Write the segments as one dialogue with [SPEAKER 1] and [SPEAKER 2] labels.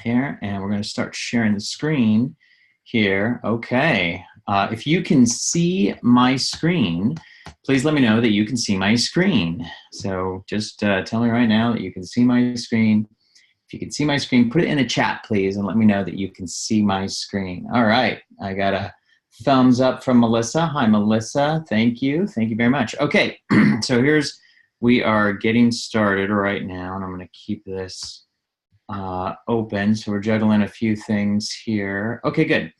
[SPEAKER 1] here, and we're going to start sharing the screen here. Okay. If you can see my screen, please let me know that you can see my screen. So just tell me right now that you can see my screen. If you can see my screen, put it in the chat, please, and let me know that you can see my screen. All right. I got a thumbs up from Melissa. Hi, Melissa. Thank you. Thank you very much. Okay. So we are getting started right now, and I'm going to keep this open. So we're juggling a few things here. Okay, good.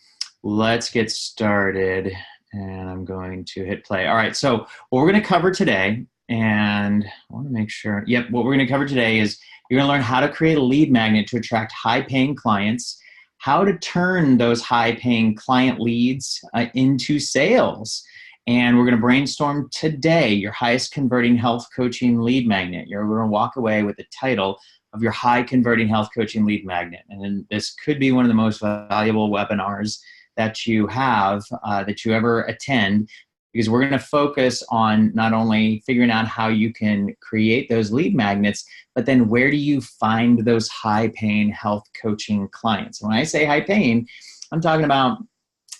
[SPEAKER 1] Let's get started, and I'm going to hit play. All right, so what we're going to cover today, and I want to make sure, what we're going to cover today is you're going to learn how to create a lead magnet to attract high-paying clients, how to turn those high-paying client leads into sales. And we're going to brainstorm today your highest converting health coaching lead magnet. You're going to walk away with the title of your high converting health coaching lead magnet. And then this could be one of the most valuable webinars that you have, that you ever attend, because we're going to focus on not only figuring out how you can create those lead magnets, but then where do you find those high paying health coaching clients? And when I say high paying, I'm talking about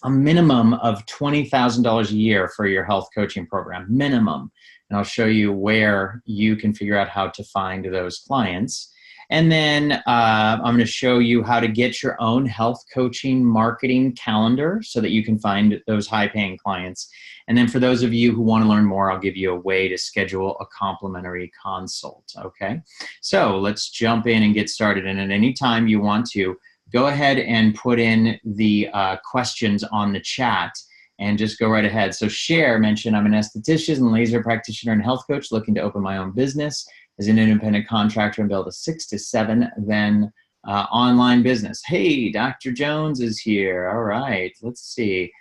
[SPEAKER 1] a minimum of $20,000 a year for your health coaching program, minimum. And I'll show you where you can figure out how to find those clients. And then I'm going to show you how to get your own health coaching marketing calendar so that you can find those high-paying clients. And then for those of you who want to learn more, I'll give you a way to schedule a complimentary consult, okay? So let's jump in and get started. And at any time you want to, go ahead and put in the questions on the chat and just go right ahead. So Cher mentioned, I'm an esthetician and laser practitioner and health coach looking to open my own business as an independent contractor and build a 6 to 7 then online business. Hey, Dr. Jones is here. All right, let's see.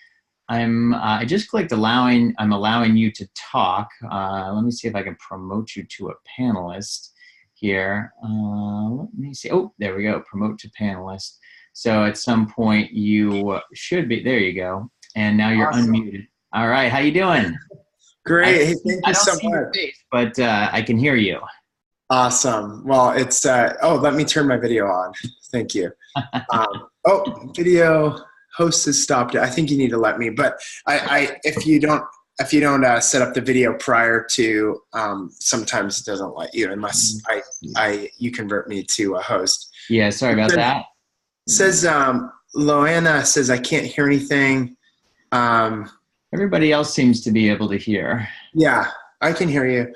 [SPEAKER 1] I just clicked I'm allowing you to talk. Let me see if I can promote you to a panelist here. Let me see. Oh, there we go. Promote to panelist. So at some point you should be, there you go. And now you're awesome. Unmuted. All right. How you doing?
[SPEAKER 2] Great. Hey, thank you so
[SPEAKER 1] much. Your face, but I can hear you.
[SPEAKER 2] Awesome. Well, it's, let me turn my video on. Thank you. Video host has stopped it. I think you need to let me, but if you don't set up the video prior to, sometimes it doesn't let you unless you convert me to a host.
[SPEAKER 1] Yeah. Sorry about that.
[SPEAKER 2] It says, Loanna says, I can't hear anything.
[SPEAKER 1] Everybody else seems to be able to hear.
[SPEAKER 2] Yeah, I can hear you.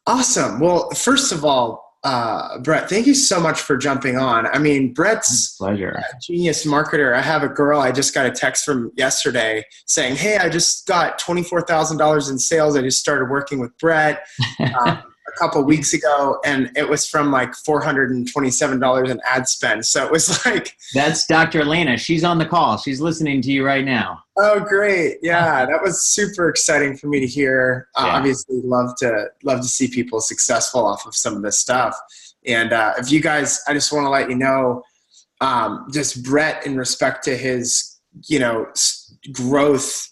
[SPEAKER 2] Awesome. Well, first of all, Bret, thank you so much for jumping on. I mean, Bret's
[SPEAKER 1] pleasure.
[SPEAKER 2] A genius marketer. I have a girl, I just got a text from yesterday saying, hey, I just got $24,000 in sales. I just started working with Bret a couple weeks ago, and it was from like $427 in ad spend. So it was like...
[SPEAKER 1] That's Dr. Elena. She's on the call. She's listening to you right now.
[SPEAKER 2] Oh, great. Yeah, that was super exciting for me to hear. Obviously, love to see people successful off of some of this stuff. And if you guys, I just want to let you know, just Bret, in respect to his, growth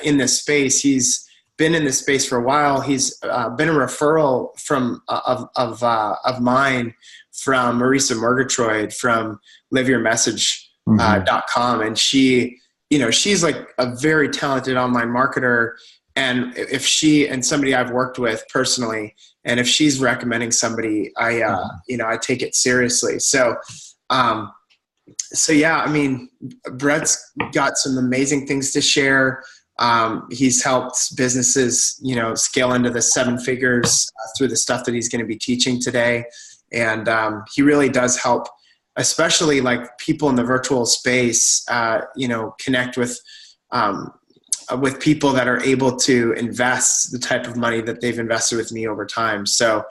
[SPEAKER 2] in this space, he's been in this space for a while. He's been a referral of mine from Marisa Murgatroyd from liveyourmessage.com. And she's like a very talented online marketer. And if she and somebody I've worked with personally, and if she's recommending somebody, I take it seriously. So yeah, I mean, Bret's got some amazing things to share. He's helped businesses, scale into the 7 figures through the stuff that he's going to be teaching today. And he really does help, especially like people in the virtual space, connect with people that are able to invest the type of money that they've invested with me over time. So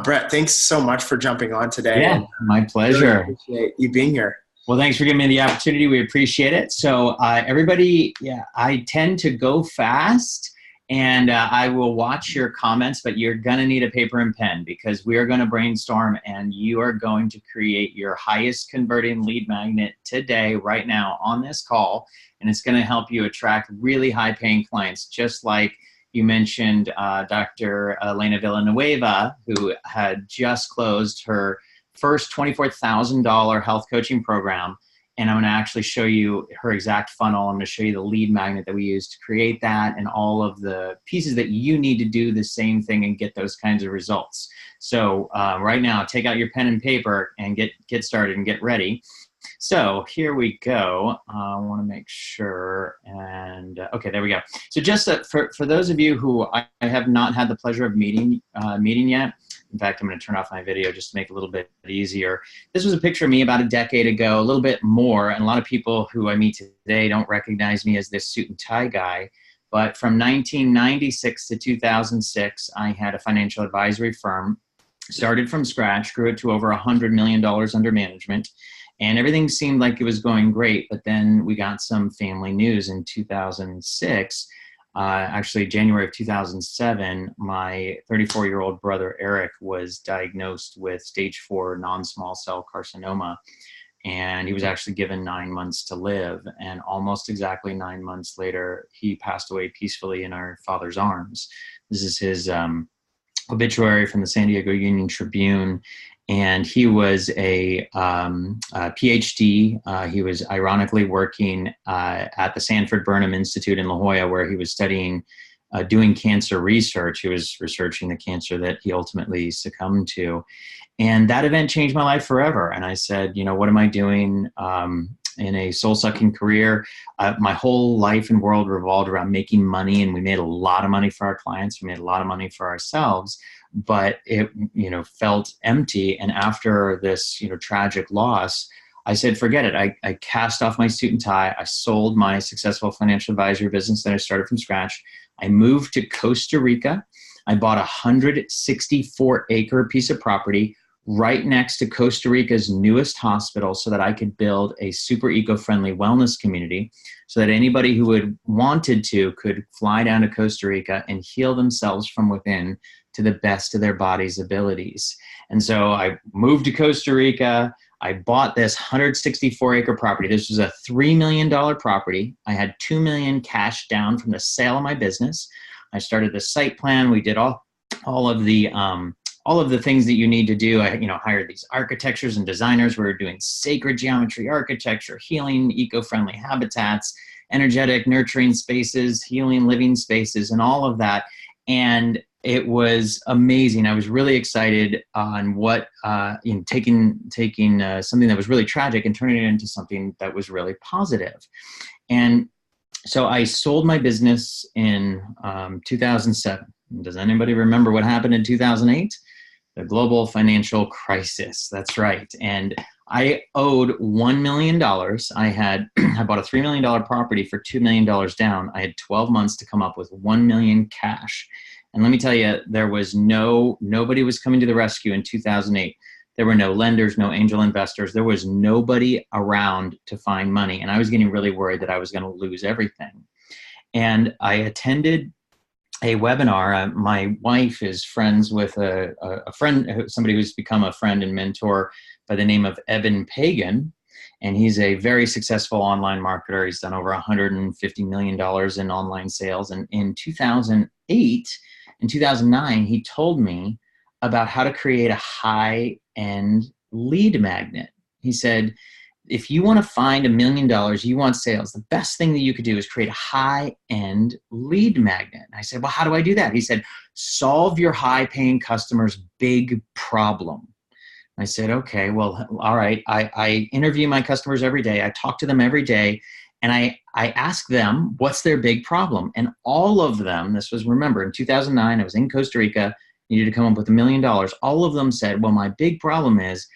[SPEAKER 2] Bret, thanks so much for jumping on today.
[SPEAKER 1] Yeah, my pleasure.
[SPEAKER 2] Really appreciate you being here.
[SPEAKER 1] Well, thanks for giving me the opportunity. We appreciate it. So everybody, I tend to go fast, and I will watch your comments, but you're going to need a paper and pen because we are going to brainstorm, and you are going to create your highest converting lead magnet today, right now on this call, and it's going to help you attract really high-paying clients, just like you mentioned Dr. Elena Villanueva, who had just closed her first $24,000 health coaching program. And I'm going to actually show you her exact funnel. I'm going to show you the lead magnet that we use to create that and all of the pieces that you need to do the same thing and get those kinds of results. So right now, take out your pen and paper and get started and get ready. So here we go. I want to make sure. And okay, there we go. So just for those of you who I have not had the pleasure of meeting yet, in fact, I'm going to turn off my video just to make it a little bit easier. This was a picture of me about a decade ago, a little bit more, and a lot of people who I meet today don't recognize me as this suit and tie guy. But from 1996 to 2006, I had a financial advisory firm, started from scratch, grew it to over $100 million under management, and everything seemed like it was going great. But then we got some family news in 2006. Actually, January of 2007, my 34-year-old brother, Eric, was diagnosed with stage 4 non-small cell carcinoma. And he was actually given 9 months to live. And almost exactly 9 months later, he passed away peacefully in our father's arms. This is his obituary from the San Diego Union Tribune. And he was a PhD. He was ironically working at the Sanford Burnham Institute in La Jolla, where he was studying, doing cancer research. He was researching the cancer that he ultimately succumbed to. And that event changed my life forever. And I said, you know, what am I doing in a soul-sucking career? My whole life and world revolved around making money, and we made a lot of money for our clients. We made a lot of money for ourselves. But it, you know, felt empty. And after this, you know, tragic loss, I said, forget it. I cast off my suit and tie. I sold my successful financial advisory business that I started from scratch. I moved to Costa Rica. I bought a 164-acre piece of property right next to Costa Rica's newest hospital so that I could build a super eco-friendly wellness community so that anybody who had wanted to could fly down to Costa Rica and heal themselves from within to the best of their body's abilities. And so I moved to Costa Rica. I bought this 164-acre property. This was a $3 million property. I had $2 million cash down from the sale of my business. I started the site plan. We did all of the things that you need to do. I, you know, hired these architects and designers. We were doing sacred geometry architecture, healing, eco-friendly habitats, energetic, nurturing spaces, healing, living spaces, and all of that. And it was amazing. I was really excited on what, you know, taking something that was really tragic and turning it into something that was really positive. And so I sold my business in 2007. Does anybody remember what happened in 2008? The global financial crisis. That's right. And I owed $1 million. I bought a $3 million property for $2 million down. I had 12 months to come up with $1 million cash. And let me tell you, there was nobody was coming to the rescue in 2008. There were no lenders, no angel investors. There was nobody around to find money. And I was getting really worried that I was going to lose everything. And I attended a webinar. My wife is friends with a friend, somebody who's become a friend and mentor by the name of Eben Pagan. And he's a very successful online marketer. He's done over $150 million in online sales. And in 2008 and 2009, he told me about how to create a high-end lead magnet. He said, if you want to find $1 million, you want sales, the best thing that you could do is create a high-end lead magnet. And I said, well, how do I do that? He said, solve your high-paying customers' big problem. I said, okay, well, all right. I interview my customers every day. I talk to them every day. And I ask them, what's their big problem? And all of them, this was, remember, in 2009, I was in Costa Rica, needed to come up with $1 million. All of them said, well, my big problem is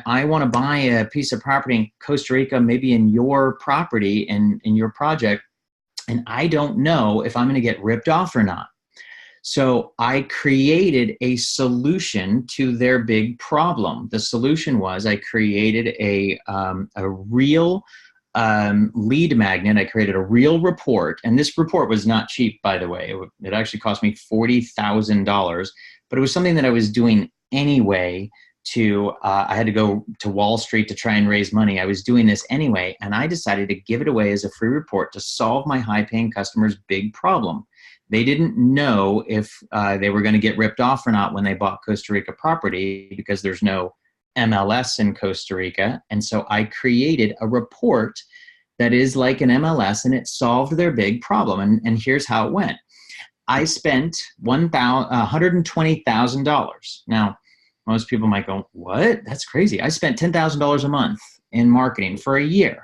[SPEAKER 1] I want to buy a piece of property in Costa Rica, maybe in your property, in your project, and I don't know if I'm going to get ripped off or not. So I created a solution to their big problem. The solution was I created a real lead magnet. I created a real report, and this report was not cheap, by the way. It actually cost me $40,000, but it was something that I was doing anyway. I had to go to Wall Street to try and raise money. I was doing this anyway, and I decided to give it away as a free report to solve my high-paying customers' big problem. They didn't know if they were going to get ripped off or not when they bought Costa Rica property, because there's no MLS in Costa Rica. And so I created a report that is like an MLS, and it solved their big problem. And here's how it went. I spent $120,000. Now, most people might go, what? That's crazy. I spent $10,000 a month in marketing for a year,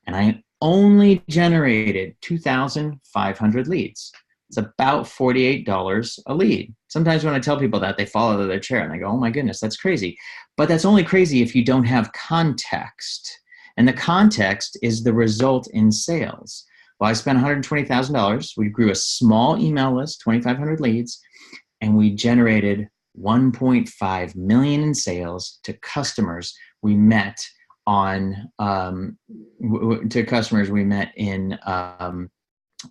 [SPEAKER 1] and I only generated 2,500 leads. It's about $48 a lead. Sometimes when I tell people that, they fall out of their chair and they go, oh my goodness, that's crazy. But that's only crazy if you don't have context. And the context is the result in sales. Well, I spent $120,000. We grew a small email list, 2,500 leads, and we generated 1.5 million in sales to customers we met in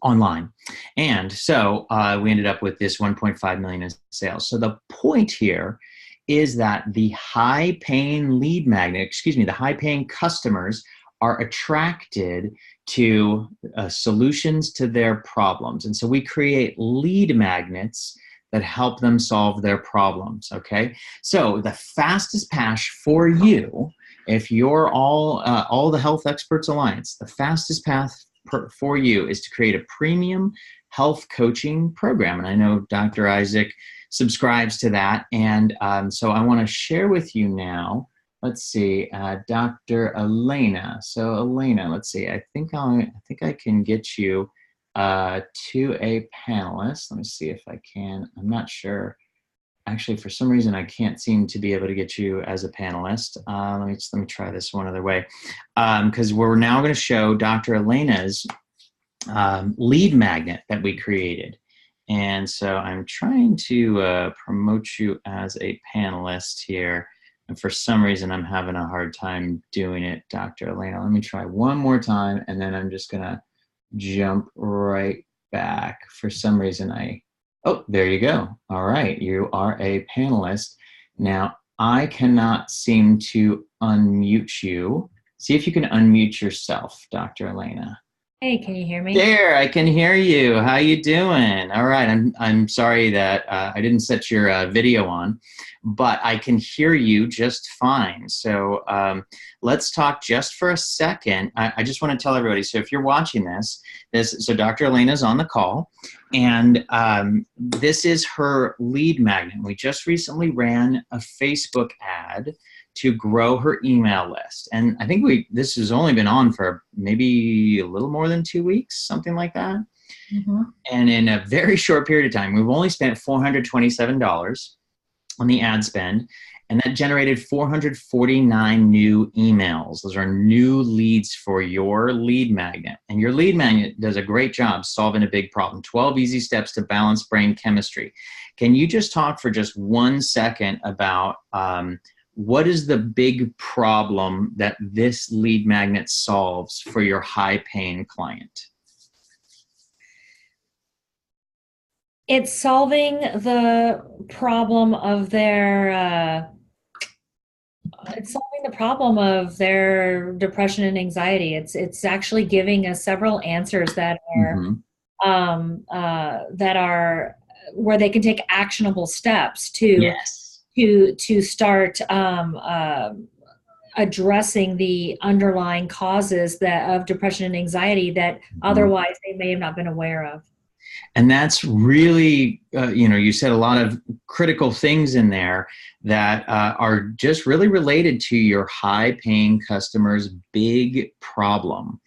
[SPEAKER 1] online. And so we ended up with this 1.5 million in sales. So the point here is that the high-paying lead magnet, the high-paying customers are attracted to solutions to their problems. And so we create lead magnets that help them solve their problems, okay? So the fastest path for you, if you're all the Health Experts Alliance, the fastest path for you is to create a premium health coaching program. And I know Dr. Isaac subscribes to that. And so I want to share with you now, let's see, Dr. Elena. So Elena, let's see, I think I can get you to a panelist. Let me see if I can. I'm not sure. Actually, for some reason, I can't seem to be able to get you as a panelist. Let me try this one other way, because we're now going to show Dr. Elena's lead magnet that we created. And so I'm trying to promote you as a panelist here. And for some reason, I'm having a hard time doing it, Dr. Elena. Let me try one more time, and then I'm just going to jump right back. For some reason, oh, there you go. All right, you are a panelist. Now, I cannot seem to unmute you. See if you can unmute yourself, Dr. Elena.
[SPEAKER 3] Hey, can you hear me?
[SPEAKER 1] There, I can hear you. How you doing? All right, I'm sorry that I didn't set your video on, but I can hear you just fine. So let's talk just for a second. I just want to tell everybody, so if you're watching so Dr. Elena's on the call, and this is her lead magnet. We just recently ran a Facebook ad to grow her email list. And I think this has only been on for maybe a little more than 2 weeks, something like that.
[SPEAKER 3] Mm-hmm.
[SPEAKER 1] And in a very short period of time, we've only spent $427 on the ad spend, and that generated 449 new emails. Those are new leads for your lead magnet. And your lead magnet does a great job solving a big problem. 12 easy steps to balance brain chemistry. Can you just talk for just 1 second about what is the big problem that this lead magnet solves for your high-paying client?
[SPEAKER 3] It's solving the problem of their depression and anxiety. It's actually giving us several answers that are where they can take actionable steps to start addressing the underlying causes of depression and anxiety that otherwise they may have not been aware of.
[SPEAKER 1] And that's really, you said a lot of critical things in there that are just really related to your high-paying customers' big problem.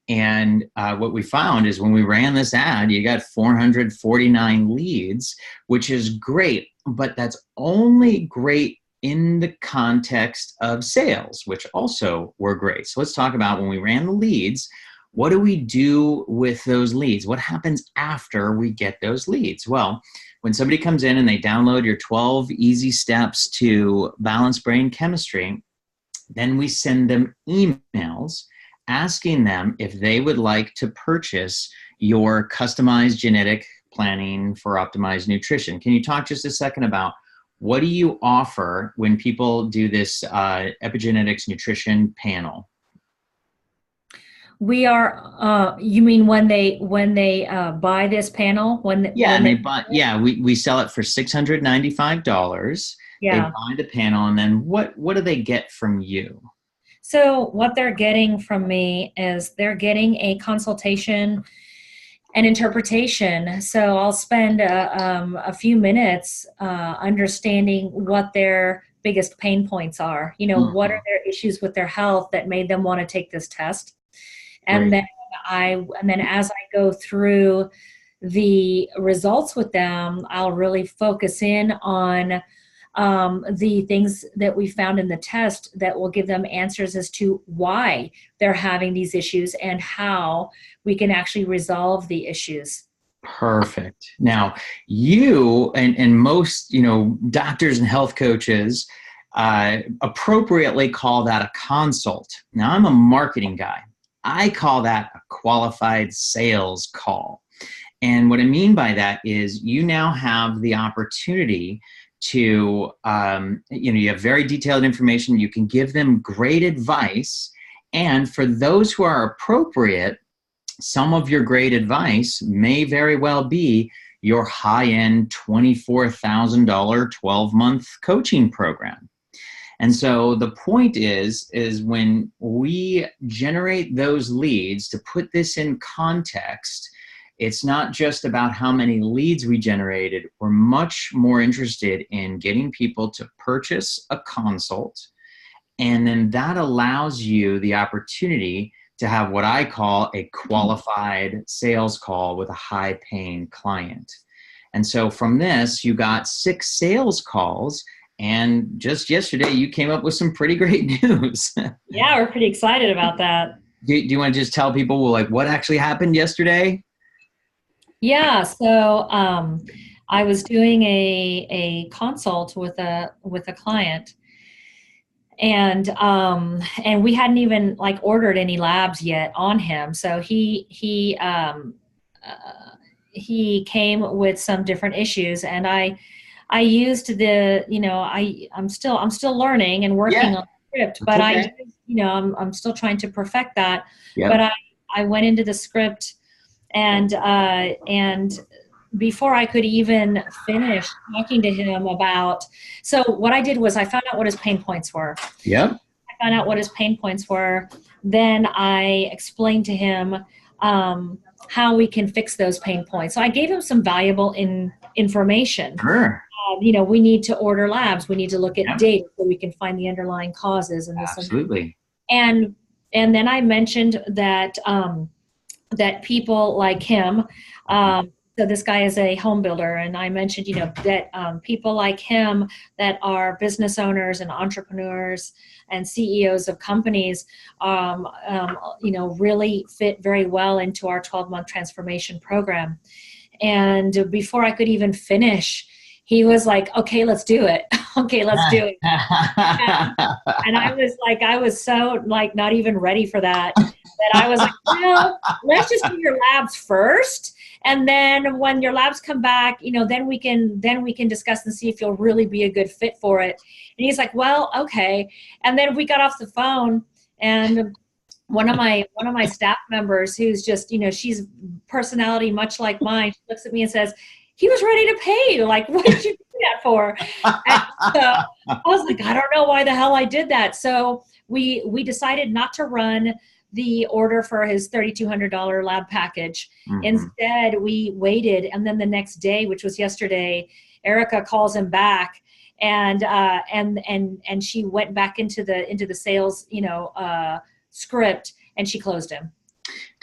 [SPEAKER 1] And what we found is when we ran this ad, you got 449 leads, which is great, but that's only great in the context of sales, which also were great. So let's talk about when we ran the leads. What do we do with those leads? What happens after we get those leads? Well, when somebody comes in and they download your 12 easy steps to balance brain chemistry, then we send them emails asking them if they would like to purchase your customized genetic planning for optimized nutrition. Can you talk just a second about what do you offer when people do this epigenetics nutrition panel?
[SPEAKER 3] We are. You mean when they buy this panel?
[SPEAKER 1] We sell it for $695. They
[SPEAKER 3] Yeah.
[SPEAKER 1] buy the panel, and then what do they get from you?
[SPEAKER 3] So what they're getting from me is they're getting a consultation and interpretation. So I'll spend a few minutes understanding what their biggest pain points are. You know, what are
[SPEAKER 1] Mhm.
[SPEAKER 3] their issues with their health that made them want to take this test? And
[SPEAKER 1] Great.
[SPEAKER 3] then as I go through the results with them, I'll really focus in on the things that we found in the test that will give them answers as to why they're having these issues and how we can actually resolve the issues.
[SPEAKER 1] Perfect. Now, you and most, doctors and health coaches appropriately call that a consult. Now, I'm a marketing guy. I call that a qualified sales call. And what I mean by that is you now have the opportunity to, you have very detailed information. You can give them great advice. And for those who are appropriate, some of your great advice may very well be your high-end $24,000 12-month coaching program. And so the point is when we generate those leads, to put this in context, it's not just about how many leads we generated. We're much more interested in getting people to purchase a consult. And then that allows you the opportunity to have what I call a qualified sales call with a high paying client. And so from this, you got 6 sales calls. And just yesterday, you came up with some pretty great news.
[SPEAKER 3] Yeah, we're pretty excited about that.
[SPEAKER 1] Do you want to just tell people like what actually happened yesterday?
[SPEAKER 3] Yeah, so I was doing a consult with a client, and we hadn't even like ordered any labs yet on him. So he came with some different issues, and I used the, I'm still learning and working
[SPEAKER 1] Yeah,
[SPEAKER 3] on the script,
[SPEAKER 1] that's
[SPEAKER 3] but
[SPEAKER 1] okay.
[SPEAKER 3] I'm still trying to perfect that. But
[SPEAKER 1] Yep.
[SPEAKER 3] I went into the script, and before I could even finish talking to him about, so what I did was I found out what his pain points were.
[SPEAKER 1] Yep.
[SPEAKER 3] I found out what his pain points were. Then I explained to him how we can fix those pain points. So I gave him some valuable information.
[SPEAKER 1] Sure.
[SPEAKER 3] We need to order labs. We need to look at
[SPEAKER 1] Yep.
[SPEAKER 3] data so we can find the underlying causes and this
[SPEAKER 1] Absolutely.
[SPEAKER 3] and then I mentioned that that people like him. So this guy is a home builder, and I mentioned, that people like him that are business owners and entrepreneurs and CEOs of companies, really fit very well into our 12-month transformation program. And before I could even finish, he was like, "Okay, let's do it. Okay, let's do it." And I was so like not even ready for that. That I was like, "No, let's just do your labs first, and then when your labs come back, then we can discuss and see if you'll really be a good fit for it." And he's like, "Well, okay." And then we got off the phone, and one of my staff members, who's just, she's personality much like mine, she looks at me and says, "He was ready to pay. Like, what did you do that for?" And so I was like, "I don't know why the hell I did that." So we decided not to run the order for his $3,200 lab package.
[SPEAKER 1] Mhm.
[SPEAKER 3] Instead, we waited, and then the next day, which was yesterday, Erica calls him back, and she went back into the sales, script, and she closed him.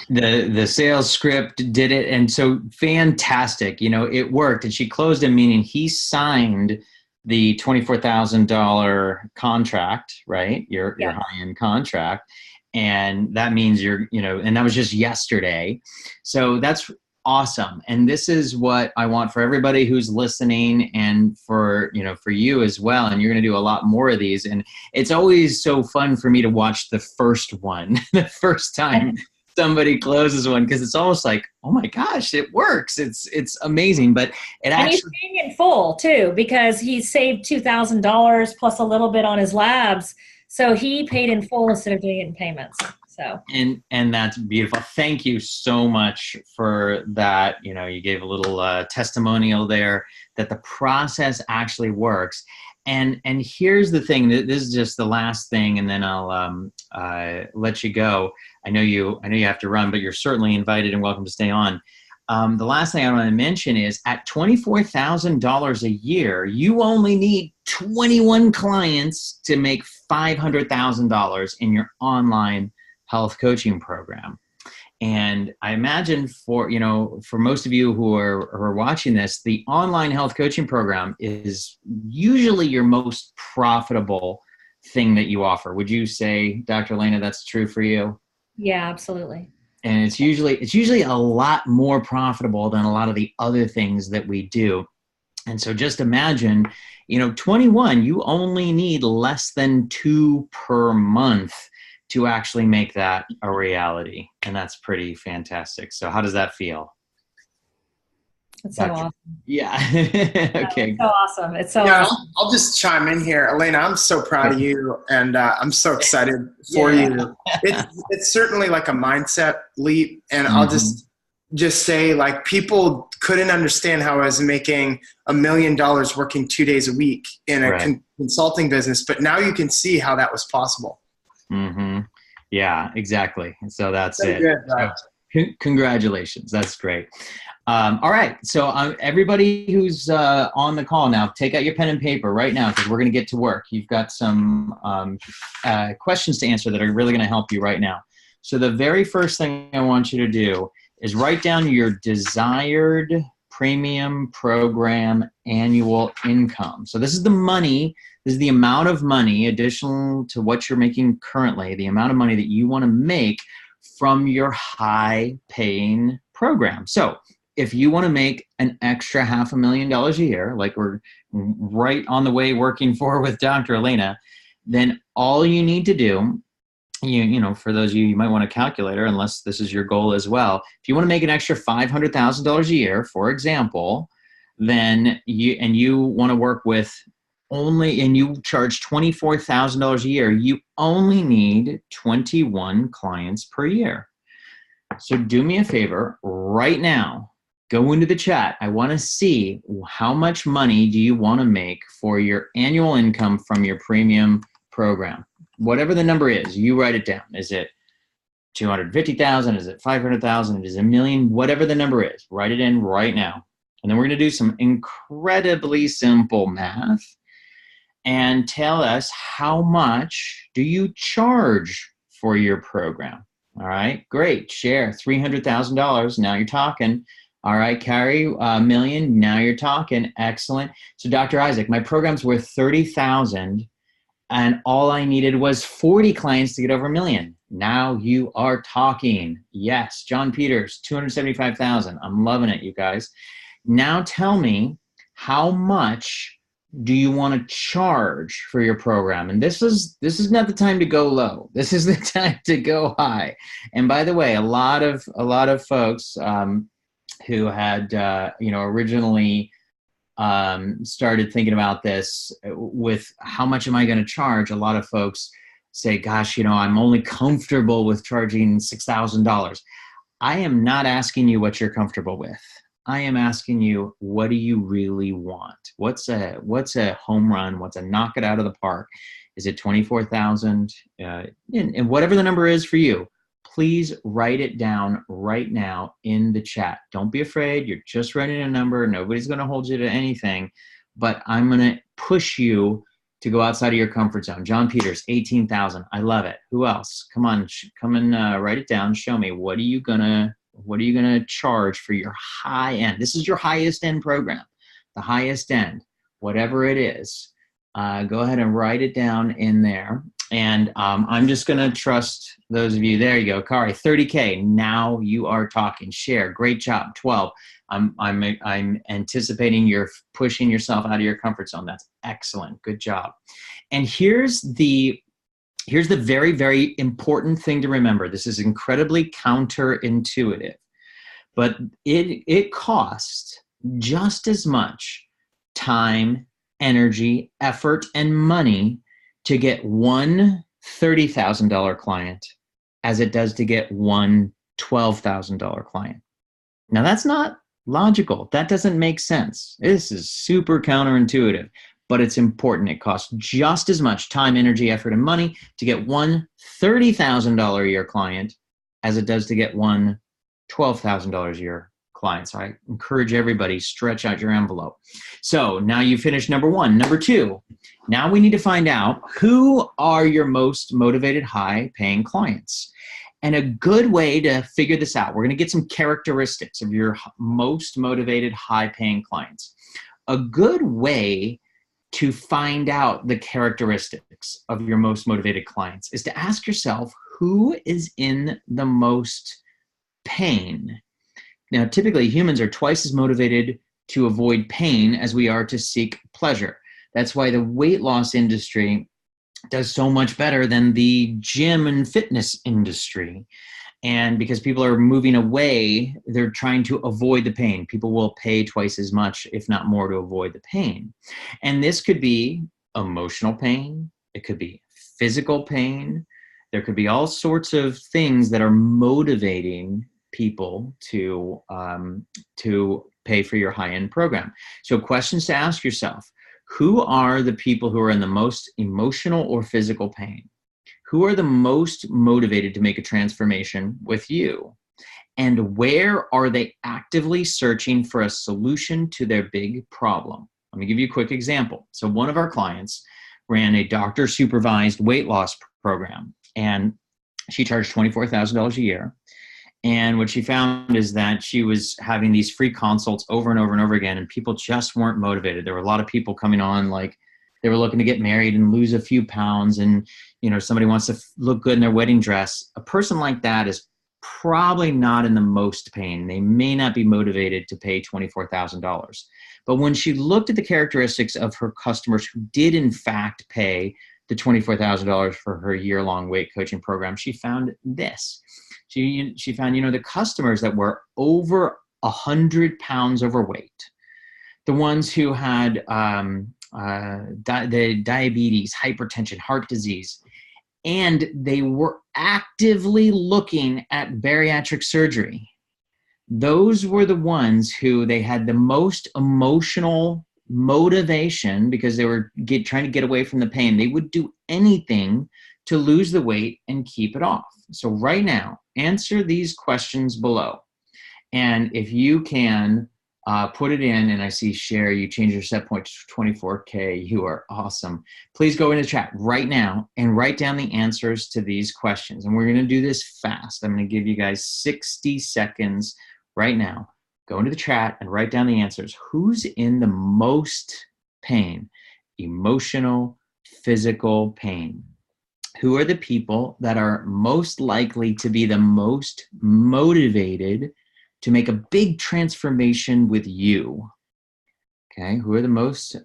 [SPEAKER 1] The sales script did it, and so fantastic. It worked, and she closed him, meaning he signed the $24,000 contract, right? Your
[SPEAKER 3] Yeah.
[SPEAKER 1] high end contract, and that means and that was just yesterday. So that's awesome, and this is what I want for everybody who's listening, and for you as well. And you're going to do a lot more of these, and it's always so fun for me to watch the first one, the first time somebody closes one, because it's almost like, oh my gosh, it works. It's amazing. But it
[SPEAKER 3] And he's
[SPEAKER 1] actually,
[SPEAKER 3] paying in full too, because he saved $2,000 plus a little bit on his labs. So he paid in full instead of doing it in payments. So
[SPEAKER 1] and that's beautiful. Thank you so much for that. You gave a little testimonial there that the process actually works. And here's the thing. This is just the last thing, and then I'll let you go. I know you have to run, but you're certainly invited and welcome to stay on. The last thing I want to mention is at $24,000 a year, you only need 21 clients to make $500,000 in your online health coaching program. And I imagine for most of you who are watching this, the online health coaching program is usually your most profitable thing that you offer. Would you say, Dr. Elena, that's true for you?
[SPEAKER 3] Yeah, absolutely.
[SPEAKER 1] And it's usually a lot more profitable than a lot of the other things that we do. And so just imagine, 21, you only need less than 2 per month to actually make that a reality. And that's pretty fantastic. So how does that feel?
[SPEAKER 3] It's so awesome.
[SPEAKER 1] Yeah. Okay.
[SPEAKER 3] It's so awesome. It's so awesome.
[SPEAKER 2] I'll just chime in here. Elena, I'm so proud of you, and I'm so excited for you. It's certainly like a mindset leap, and I'll just say, like, people couldn't understand how I was making $1 million working 2 days a week in a consulting business, but now you can see how that was possible.
[SPEAKER 1] Mm-hmm. Yeah, exactly. So that's it.
[SPEAKER 2] Good, right?
[SPEAKER 1] So, congratulations. That's great. All right. So everybody who's on the call now, take out your pen and paper right now, because we're going to get to work. You've got some questions to answer that are really going to help you right now. So the very first thing I want you to do is write down your desired premium program annual income. So this is the money. This is the amount of money additional to what you're making currently, the amount of money that you want to make from your high paying program. So if you want to make an extra $500,000 a year, like we're right on the way working for with Dr. Elena, then all you need to do, for those of you might want a calculator, unless this is your goal as well. If you want to make an extra $500,000 a year, for example, then you want to work with and you charge $24,000 a year, you only need 21 clients per year. So do me a favor right now, go into the chat. I want to see how much money do you want to make for your annual income from your premium program. Whatever the number is, you write it down. Is it 250,000? Is it 500,000? Is it $1 million? Whatever the number is, write it in right now. And then we're going to do some incredibly simple math and tell us how much do you charge for your program. All right, great. Share $300,000. Now you're talking. All right, Carrie, $1 million. Now you're talking. Excellent. So Dr. Isaac, my program's worth $30,000. And all I needed was 40 clients to get over $1 million. Now you are talking. Yes, John Peters, 275,000. I'm loving it, you guys. Now tell me, how much do you want to charge for your program? And this is not the time to go low. This is the time to go high. And by the way, a lot of folks who had originally started thinking about this with how much am I going to charge? A lot of folks say, gosh, I'm only comfortable with charging $6,000. I am not asking you what you're comfortable with. I am asking you, what do you really want? What's a home run? What's a knock it out of the park? Is it 24,000? And whatever the number is for you, please write it down right now in the chat. Don't be afraid. You're just writing a number. Nobody's going to hold you to anything, but I'm going to push you to go outside of your comfort zone. John Peters, 18,000. I love it. Who else? Come on, come and write it down. Show me. What are you going to charge for your high end? This is your highest end program, the highest end, whatever it is. Go ahead and write it down in there. And I'm just going to trust those of you. There you go. Kari, 30K. Now you are talking. Share. Great job. 12. I'm anticipating you're pushing yourself out of your comfort zone. That's excellent. Good job. And here's the very, very important thing to remember. This is incredibly counterintuitive, but it costs just as much time, energy, effort, and money to get one $30,000 client as it does to get one $12,000 client. Now that's not logical. That doesn't make sense. This is super counterintuitive, but it's important. It costs just as much time, energy, effort, and money to get one $30,000 a year client as it does to get one $12,000 a year client. So I encourage everybody, stretch out your envelope. So now you finished number one. Number two, now we need to find out who are your most motivated, high-paying clients. And a good way to figure this out, we're going to get some characteristics of your most motivated, high-paying clients. A good way to find out the characteristics of your most motivated clients is to ask yourself, who is in the most pain? Now, typically humans are twice as motivated to avoid pain as we are to seek pleasure. That's why the weight loss industry does so much better than the gym and fitness industry. And because people are moving away, they're trying to avoid the pain. People will pay twice as much, if not more, to avoid the pain. And this could be emotional pain. It could be physical pain. There could be all sorts of things that are motivating people to pay for your high-end program. So questions to ask yourself: who are the people who are in the most emotional or physical pain? Who are the most motivated to make a transformation with you? And where are they actively searching for a solution to their big problem? Let me give you a quick example. So one of our clients ran a doctor-supervised weight loss program, and she charged $24,000 a year. And what she found is that she was having these free consults over and over and over again, and people just weren't motivated. There were a lot of people coming on like they were looking to get married and lose a few pounds, and somebody wants to look good in their wedding dress. A person like that is probably not in the most pain. They may not be motivated to pay $24,000. But when she looked at the characteristics of her customers who did in fact pay the $24,000 for her year-long weight coaching program, she found this. She found, the customers that were over 100 pounds overweight, the ones who had the diabetes, hypertension, heart disease, and they were actively looking at bariatric surgery. Those were the ones who they had the most emotional motivation because they were trying to get away from the pain. They would do anything to lose the weight and keep it off. So right now, answer these questions below. And if you can put it in, and I see Sherry, you changed your set point to 24K. You are awesome. Please go into chat right now and write down the answers to these questions. And we're going to do this fast. I'm going to give you guys 60 seconds right now. Go into the chat and write down the answers. Who's in the most pain? Emotional, physical pain. Who are the people that are most likely to be the most motivated to make a big transformation with you? Okay, who are the most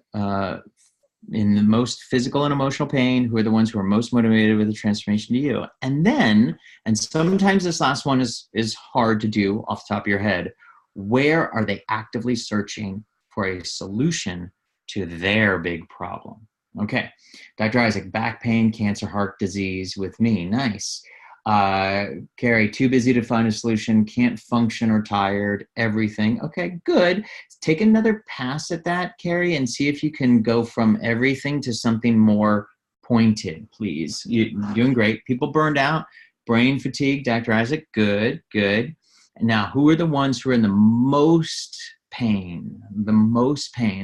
[SPEAKER 1] in the most physical and emotional pain? Who are the ones who are most motivated with the transformation to you? And then, and sometimes this last one is hard to do off the top of your head, where are they actively searching for a solution to their big problem? Okay, Dr. Isaac, back pain, cancer, heart disease with me. Nice. Carrie, too busy to find a solution, can't function or tired, everything. Okay, good. Take another pass at that, Carrie, and see if you can go from everything to something more pointed, please. You're doing great. People burned out, brain fatigue, Dr. Isaac, good, good. Now, who are the ones who are in the most pain,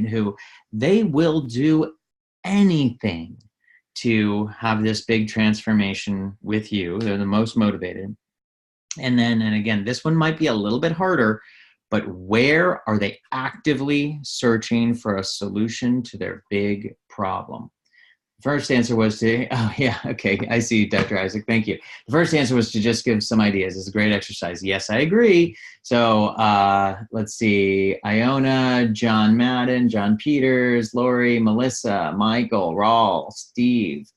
[SPEAKER 1] who they will do anything to have this big transformation with you? They're the most motivated. And again, this one might be a little bit harder, but where are they actively searching for a solution to their big problem? First answer was to, oh yeah, okay, I see, Dr. Isaac, thank you. The first answer was to just give some ideas. It's a great exercise. Yes, I agree. So let's see, Iona, John Madden, John Peters, Lori, Melissa, Michael, Raul, Steve.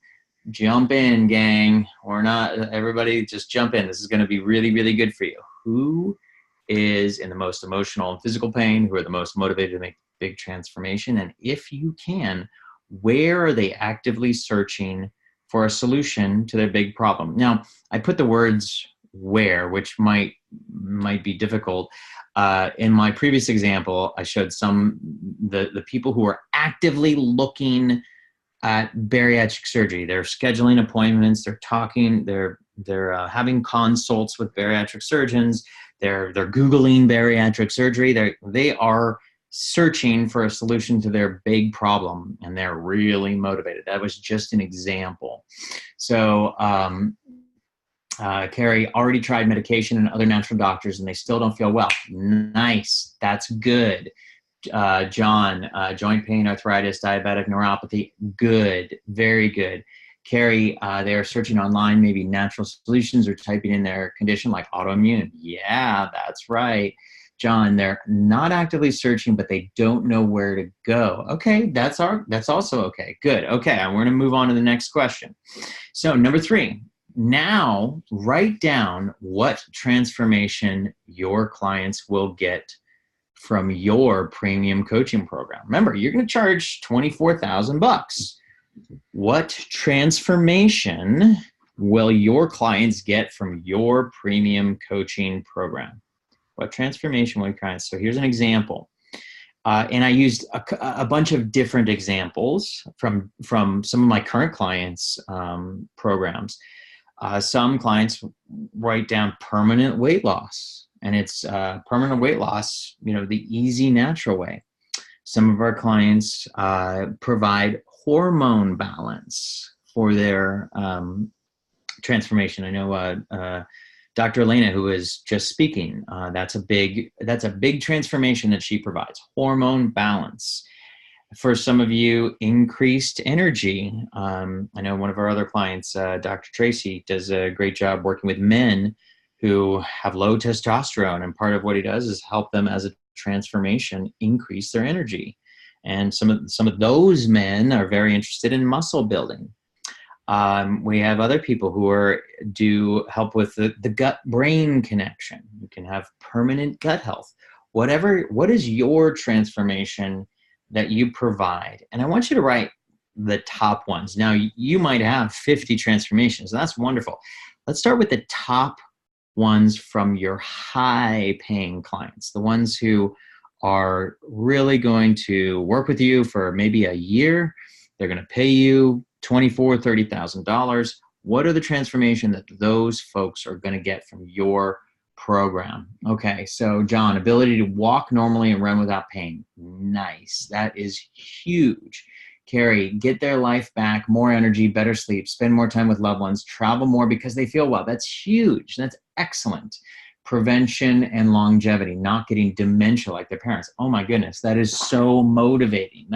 [SPEAKER 1] Jump in, gang. Or not, everybody just jump in. This is gonna be really, really good for you. Who is in the most emotional and physical pain? Who are the most motivated to make big transformation? And if you can, where are they actively searching for a solution to their big problem? Now, I put the words where, which might be difficult. In my previous example, I showed the people who are actively looking at bariatric surgery. They're scheduling appointments. They're talking. They're having consults with bariatric surgeons. They're Googling bariatric surgery. They are searching for a solution to their big problem, and they're really motivated. That was just an example. So Carrie already tried medication and other natural doctors, and they still don't feel well. Nice. That's good. John, joint pain, arthritis, diabetic neuropathy. Good. Very good. Carrie, they're searching online, maybe natural solutions, or typing in their condition like autoimmune. Yeah, that's right. John, they're not actively searching, but they don't know where to go. Okay, that's also okay. Good. Okay, we're going to move on to the next question. So number 3, now write down what transformation your clients will get from your premium coaching program. Remember, you're going to charge $24,000. What transformation will your clients get from your premium coaching program? What transformation will your clients? So here's an example. And I used a bunch of different examples from some of my current clients' programs. Some clients write down permanent weight loss, and it's permanent weight loss, the easy, natural way. Some of our clients provide hormone balance for their transformation. I know Dr. Elena, who is just speaking, that's a big transformation that she provides, hormone balance. For some of you, increased energy. I know one of our other clients, Dr. Tracy, does a great job working with men who have low testosterone, and part of what he does is help them as a transformation increase their energy. And some of those men are very interested in muscle building. We have other people who do help with the gut-brain connection. You can have permanent gut health. What is your transformation that you provide? And I want you to write the top ones. Now, you might have 50 transformations, and that's wonderful. Let's start with the top ones from your high-paying clients, the ones who are really going to work with you for maybe a year. They're going to pay you $24,000, $30,000. What are the transformation that those folks are going to get from your program? Okay, so John, ability to walk normally and run without pain. Nice. That is huge. Carrie, get their life back, more energy, better sleep, spend more time with loved ones, travel more because they feel well. That's huge. That's excellent. Prevention and longevity, not getting dementia like their parents. Oh my goodness, that is so motivating.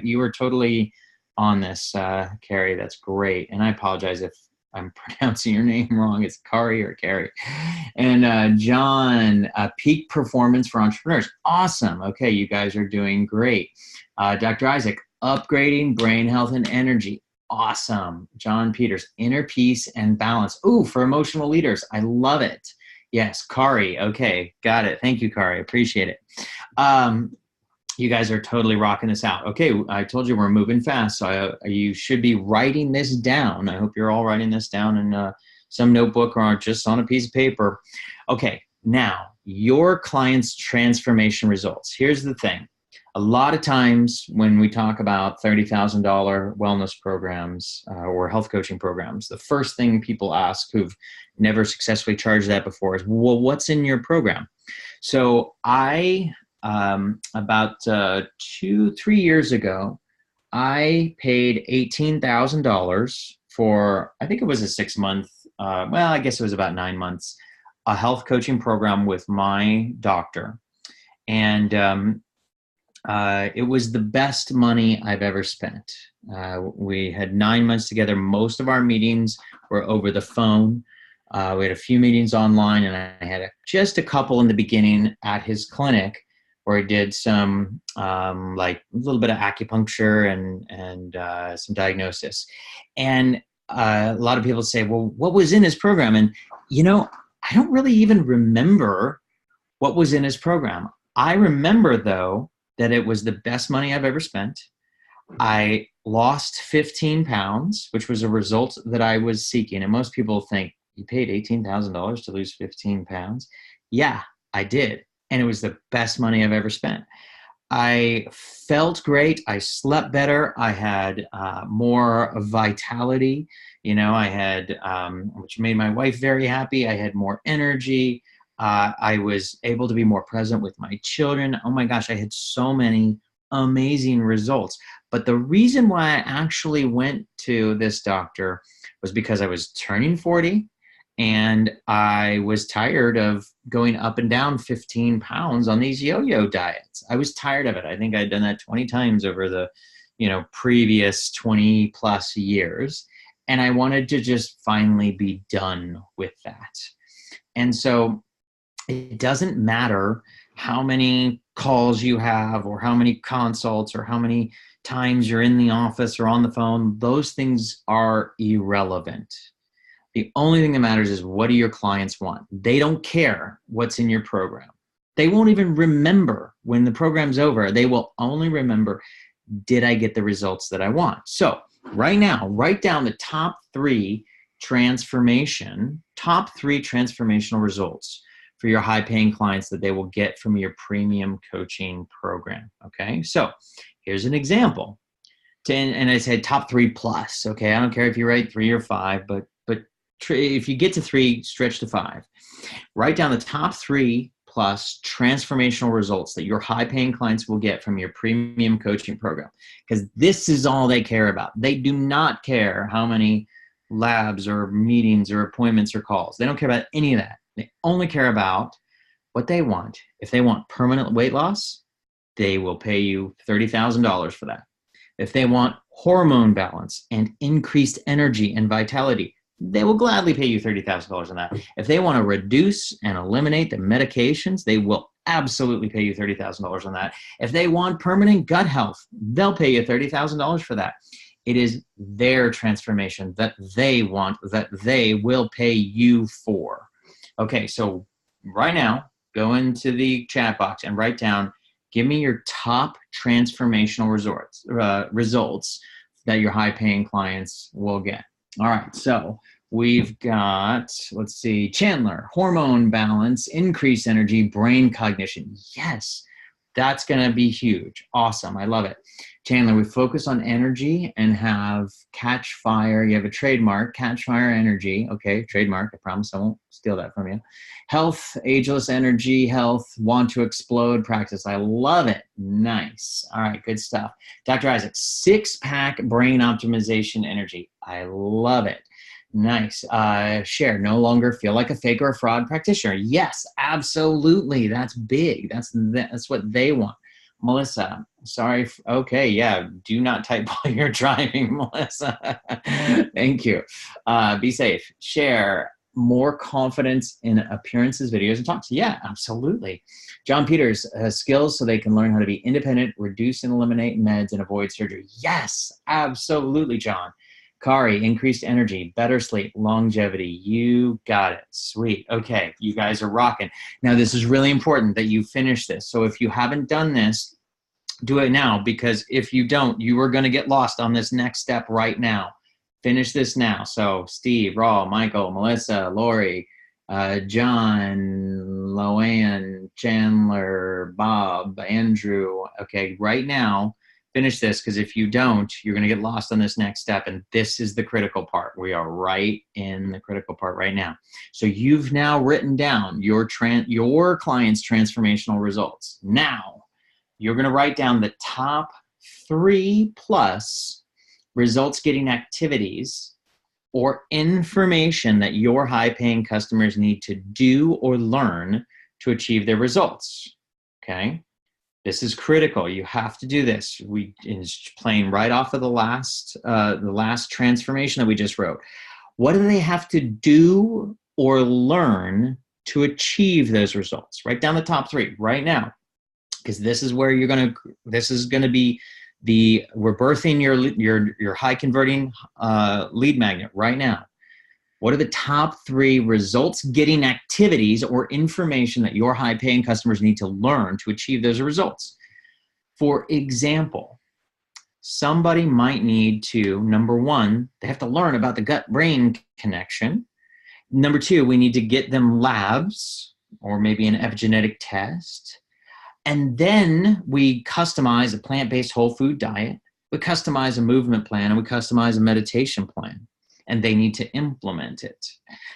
[SPEAKER 1] You are totally on this, Carrie. That's great. And I apologize if I'm pronouncing your name wrong. It's Kari or Carrie. And John, peak performance for entrepreneurs. Awesome. Okay, you guys are doing great. Dr. Isaac, upgrading brain health and energy. Awesome. John Peters, inner peace and balance. Ooh, for emotional leaders. I love it. Yes, Kari. Okay, got it. Thank you, Kari. Appreciate it. You guys are totally rocking this out. Okay, I told you we're moving fast, so you should be writing this down. I hope you're all writing this down in some notebook or just on a piece of paper. Okay, now, your client's transformation results. Here's the thing. A lot of times when we talk about $30,000 wellness programs or health coaching programs, the first thing people ask who've never successfully charged that before is, well, what's in your program? So about 2-3 years ago, I paid $18,000 for, I think it was a 6-month, I guess it was about 9 months, a health coaching program with my doctor. And it was the best money I've ever spent. We had 9 months together. Most of our meetings were over the phone. We had a few meetings online, and I had just a couple in the beginning at his clinic where I did some like a little bit of acupuncture and some diagnosis. And a lot of people say, well, what was in his program? And, I don't really even remember what was in his program. I remember, though, that it was the best money I've ever spent. I lost 15 pounds, which was a result that I was seeking. And most people think, You paid $18,000 to lose 15 pounds? Yeah, I did. And it was the best money I've ever spent. I felt great. I slept better. I had more vitality. I had, which made my wife very happy. I had more energy. I was able to be more present with my children. Oh my gosh, I had so many amazing results. But the reason why I actually went to this doctor was because I was turning 40 and I was tired of going up and down 15 pounds on these yo-yo diets. I was tired of it. I think I'd done that 20 times over the, previous 20 plus years. And I wanted to just finally be done with that. And so it doesn't matter how many calls you have or how many consults or how many times you're in the office or on the phone. Those things are irrelevant. The only thing that matters is, what do your clients want? They don't care what's in your program. They won't even remember when the program's over. They will only remember, did I get the results that I want? So right now, write down the top three transformational results for your high-paying clients that they will get from your premium coaching program, okay? So here's an example. And I said top 3 plus, okay? I don't care if you write 3 or 5, but if you get to 3, stretch to 5. Write down the top 3 plus transformational results that your high-paying clients will get from your premium coaching program, because this is all they care about. They do not care how many labs or meetings or appointments or calls. They don't care about any of that. They only care about what they want. If they want permanent weight loss, they will pay you $30,000 for that. If they want hormone balance and increased energy and vitality, they will gladly pay you $30,000 on that. If they want to reduce and eliminate the medications, they will absolutely pay you $30,000 on that. If they want permanent gut health, they'll pay you $30,000 for that. It is their transformation that they want, that they will pay you for. Okay, so right now, go into the chat box and write down, give me your top transformational results that your high-paying clients will get. All right, so we've got, let's see, Chandler, hormone balance, increased energy, brain cognition. Yes, that's going to be huge. Awesome, I love it. Chandler, we focus on energy and have catch fire. You have a trademark, catch fire energy. Okay, trademark. I promise I won't steal that from you. Health, ageless energy, health, want to explode practice. I love it. Nice. All right, good stuff. Dr. Isaac, 6-pack brain optimization energy. I love it. Nice. Share, no longer feel like a fake or a fraud practitioner. Yes, absolutely. That's big. That's what they want. Melissa, sorry. Okay, yeah. Do not type while you're driving, Melissa. Thank you. Be safe. Share, more confidence in appearances, videos, and talks. Yeah, absolutely. John Peters, skills so they can learn how to be independent, reduce and eliminate meds, and avoid surgery. Yes, absolutely, John. Kari, increased energy, better sleep, longevity. You got it. Sweet. Okay, you guys are rocking. Now, this is really important that you finish this. So if you haven't done this, do it now, because if you don't, you are going to get lost on this next step right now. Finish this now. So Steve, Raul, Michael, Melissa, Lori, John, Loanne, Chandler, Bob, Andrew. Okay, right now, finish this, because if you don't, you're going to get lost on this next step. And this is the critical part. We are right in the critical part right now. So you've now written down your client's transformational results. Now, you're going to write down the top 3 plus results getting activities or information that your high-paying customers need to do or learn to achieve their results. Okay? This is critical. You have to do this. It's playing right off of the last transformation that we just wrote. What do they have to do or learn to achieve those results? Write down the top 3 right now, because this is where this is going to be we're birthing your high converting lead magnet right now. What are the top 3 results getting activities or information that your high paying customers need to learn to achieve those results? For example, somebody might need to, number 1, they have to learn about the gut brain connection. Number two, we need to get them labs or maybe an epigenetic test. And then we customize a plant-based whole food diet. We customize a movement plan, and we customize a meditation plan, and they need to implement it.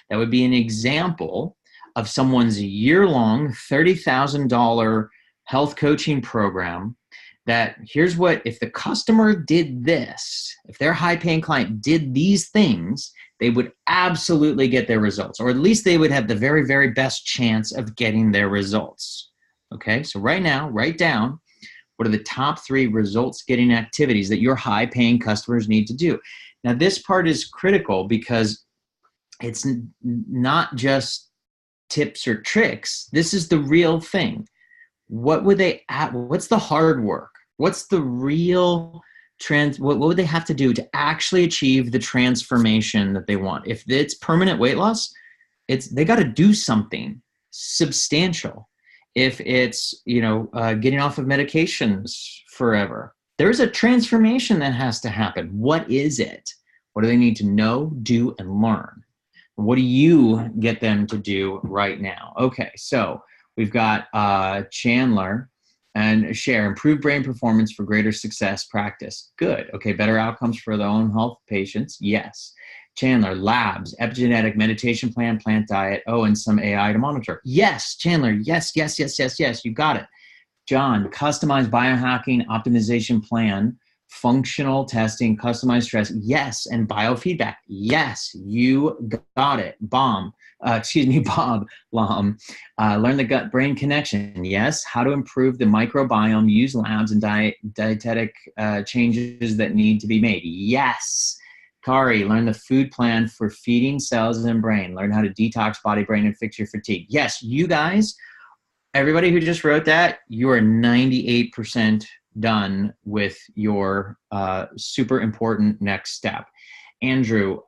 [SPEAKER 1] That would be an example of someone's year-long $30,000 health coaching program that here's what, if the customer did this, if their high-paying client did these things, they would absolutely get their results, or at least they would have the very, very best chance of getting their results. Okay, so right now, write down what are the top 3 results-getting activities that your high-paying customers need to do. Now, this part is critical because it's not just tips or tricks. This is the real thing. What would they add? What's the hard work? What's the real what would they have to do to actually achieve the transformation that they want? If it's permanent weight loss, they got to do something substantial. If it's, getting off of medications forever, there's a transformation that has to happen. What is it? What do they need to know, do, and learn? What do you get them to do right now? Okay, so we've got Chandler and share improved brain performance for greater success practice. Good. Okay, better outcomes for their own health patients. Yes. Chandler, labs, epigenetic meditation plan, plant diet. Oh, and some AI to monitor. Yes, Chandler. Yes. You got it. John, customized biohacking optimization plan, functional testing, customized stress. Yes. And biofeedback. Yes, you got it. Bob. Lom. Learn the gut-brain connection. Yes. How to improve the microbiome, use labs and dietetic changes that need to be made. Yes. Kari, learn the food plan for feeding cells and brain. Learn how to detox body, brain, and fix your fatigue. Yes, you guys, everybody who just wrote that, you are 98% done with your super important next step. Andrew,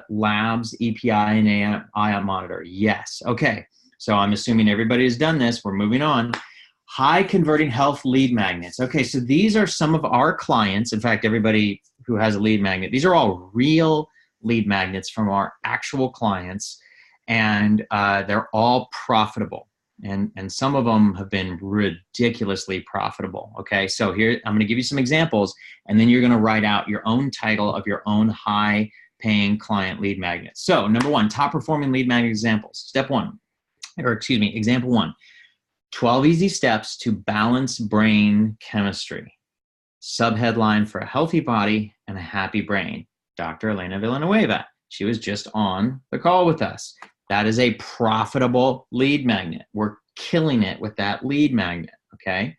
[SPEAKER 1] labs, EPI, and AI monitor. Yes. Okay. So I'm assuming everybody has done this. We're moving on. High converting health lead magnets. Okay. So these are some of our clients. In fact, everybody who has a lead magnet, these are all real lead magnets from our actual clients, and they're all profitable. And some of them have been ridiculously profitable. Okay, so here I'm going to give you some examples, and then you're going to write out your own title of your own high-paying client lead magnet. So number 1, top-performing lead magnet examples. Example 1, 12 easy steps to balance brain chemistry. Subheadline for a healthy body and a happy brain. Dr. Elena Villanueva. She was just on the call with us. That is a profitable lead magnet. We're killing it with that lead magnet, okay?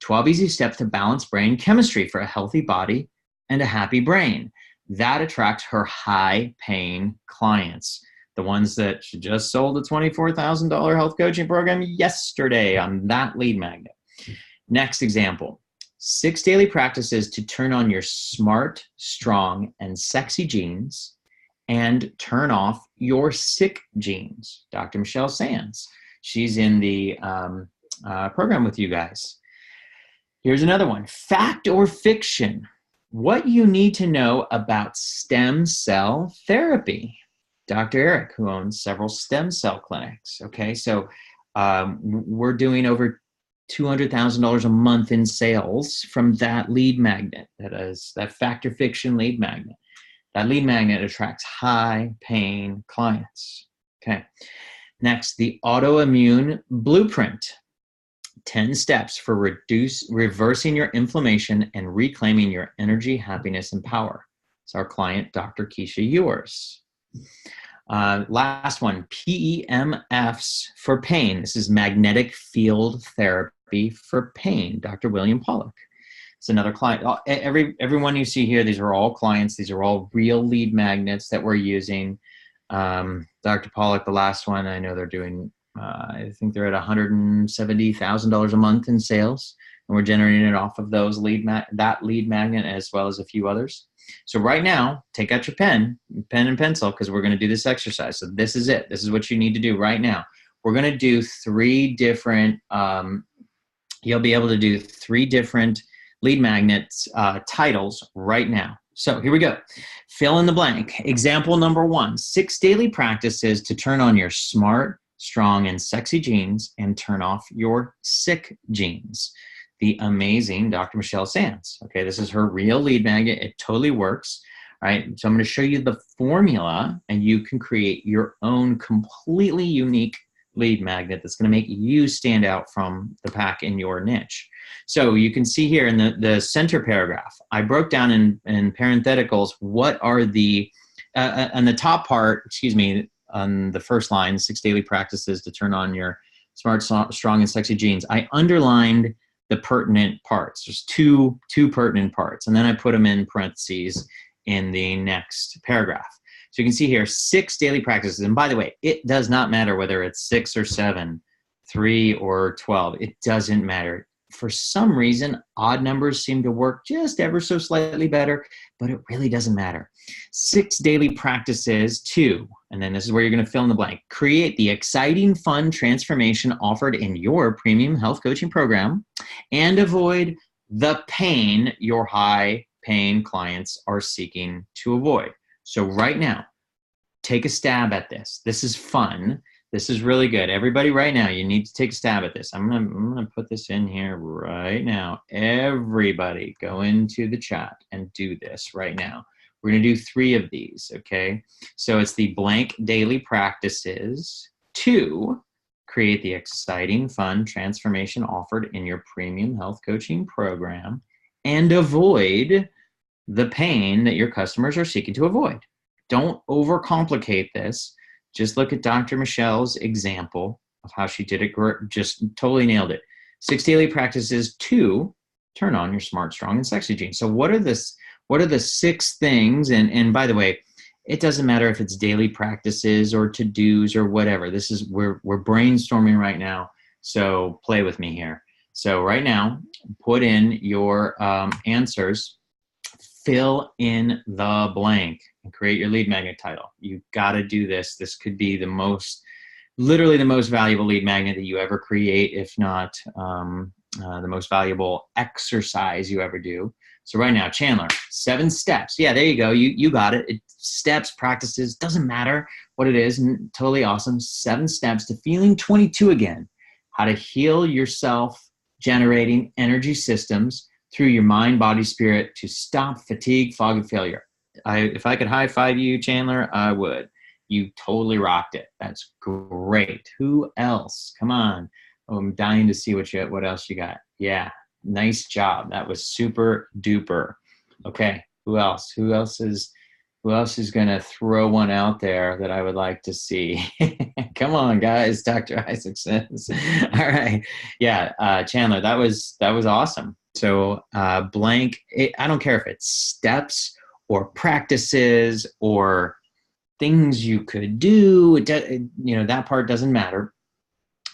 [SPEAKER 1] 12 easy steps to balance brain chemistry for a healthy body and a happy brain. That attracts her high-paying clients, the ones that she just sold a $24,000 health coaching program yesterday on that lead magnet. Next example, 6 daily practices to turn on your smart, strong, and sexy genes and turn off your sick genes. Dr. Michelle Sands. She's in the program with you guys. Here's another one. Fact or fiction? What you need to know about stem cell therapy. Dr. Eric, who owns several stem cell clinics. Okay, so we're doing over $200,000 a month in sales from that lead magnet. That is that fact or fiction lead magnet. That lead magnet attracts high-paying clients. Okay. Next, the autoimmune blueprint. 10 steps for reversing your inflammation and reclaiming your energy, happiness, and power. It's our client, Dr. Keisha Ewers. Last one, PEMFs for pain. This is magnetic field therapy for pain. Dr. William Pollock. It's another client. Everyone you see here, these are all clients. These are all real lead magnets that we're using. Dr. Pollock, the last one, I know they're doing, I think they're at $170,000 a month in sales, and we're generating it off of those that lead magnet as well as a few others. So right now, take out your pen and pencil, because we're going to do this exercise. So this is it. This is what you need to do right now. We're going to do 3 different, you'll be able to do 3 different lead magnets titles right now. So here we go. Fill in the blank. Example number 1, 6 daily practices to turn on your smart, strong, and sexy genes and turn off your sick genes. The amazing Dr. Michelle Sands. Okay, this is her real lead magnet. It totally works. All right, so I'm going to show you the formula, and you can create your own completely unique lead magnet that's going to make you stand out from the pack in your niche. So you can see here in the center paragraph, I broke down in parentheticals what are the, on the top part, excuse me, on the first line, 6 daily practices to turn on your smart, strong, and sexy genes. I underlined the pertinent parts. There's two pertinent parts, and then I put them in parentheses in the next paragraph. So you can see here 6 daily practices. And by the way, it does not matter whether it's 6 or 7, 3 or 12. It doesn't matter. For some reason, odd numbers seem to work just ever so slightly better, but it really doesn't matter. 6 daily practices to, and then this is where you're going to fill in the blank, create the exciting, fun transformation offered in your premium health coaching program and avoid the pain your high-paying clients are seeking to avoid. So right now, take a stab at this. This is fun. This is really good. Everybody right now, you need to take a stab at this. I'm gonna put this in here right now. Everybody go into the chat and do this right now. We're gonna do 3 of these, okay? So it's the blank daily practices to create the exciting, fun transformation offered in your premium health coaching program and avoid the pain that your customers are seeking to avoid. Don't overcomplicate this. Just look at Dr. Michelle's example of how she did it. Just totally nailed it. 6 daily practices to turn on your smart, strong, and sexy genes. So what are the 6 things? And by the way, it doesn't matter if it's daily practices or to-dos or whatever. This is we're brainstorming right now. So play with me here. So right now, put in your answers. Fill in the blank and create your lead magnet title. You've got to do this. This could be literally the most valuable lead magnet that you ever create, if not the most valuable exercise you ever do. So right now, Chandler, 7 steps. Yeah, there you go. You got it. Steps, practices, doesn't matter what it is. Totally awesome. 7 steps to feeling 22 again. How to heal yourself generating energy systems through your mind, body, spirit to stop fatigue, fog, and failure. If I could high five you, Chandler, I would. You totally rocked it. That's great. Who else? Come on. Oh, I'm dying to see what else you got. Yeah, nice job. That was super duper. Okay, who else? Who else is gonna throw one out there that I would like to see? Come on, guys. Dr. Isaac says. All right. Yeah, Chandler, that was awesome. So blank, I don't care if it's steps or practices or things you could do. That part doesn't matter.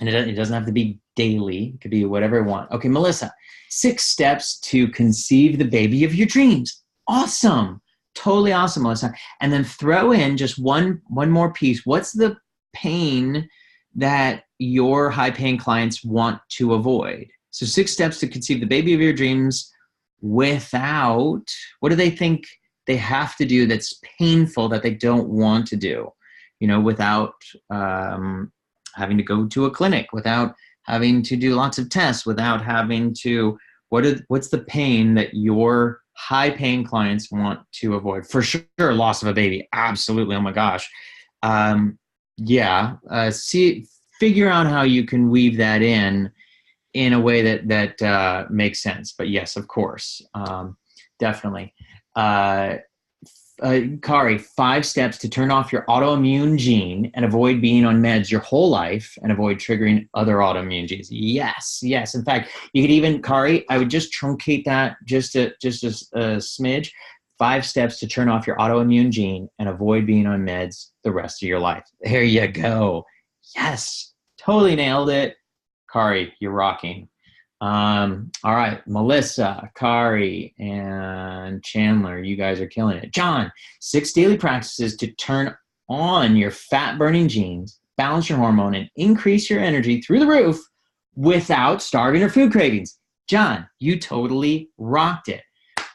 [SPEAKER 1] And it doesn't have to be daily. It could be whatever you want. Okay, Melissa, 6 steps to conceive the baby of your dreams. Awesome. Totally awesome, Melissa. And then throw in just one more piece. What's the pain that your high-paying clients want to avoid? So 6 steps to conceive the baby of your dreams without, what do they think they have to do that's painful that they don't want to do? Without having to go to a clinic, without having to do lots of tests, without having to, what's the pain that your high-paying clients want to avoid? For sure, loss of a baby. Absolutely. Oh my gosh. Figure out how you can weave that in a way that makes sense. But yes, of course, definitely. Kari, 5 steps to turn off your autoimmune gene and avoid being on meds your whole life and avoid triggering other autoimmune genes. Yes. In fact, you could even, Kari, I would just truncate that just a smidge. 5 steps to turn off your autoimmune gene and avoid being on meds the rest of your life. There you go. Yes, totally nailed it. Kari, you're rocking. All right, Melissa, Kari, and Chandler, you guys are killing it. John, 6 daily practices to turn on your fat-burning genes, balance your hormone, and increase your energy through the roof without starving or food cravings. John, you totally rocked it.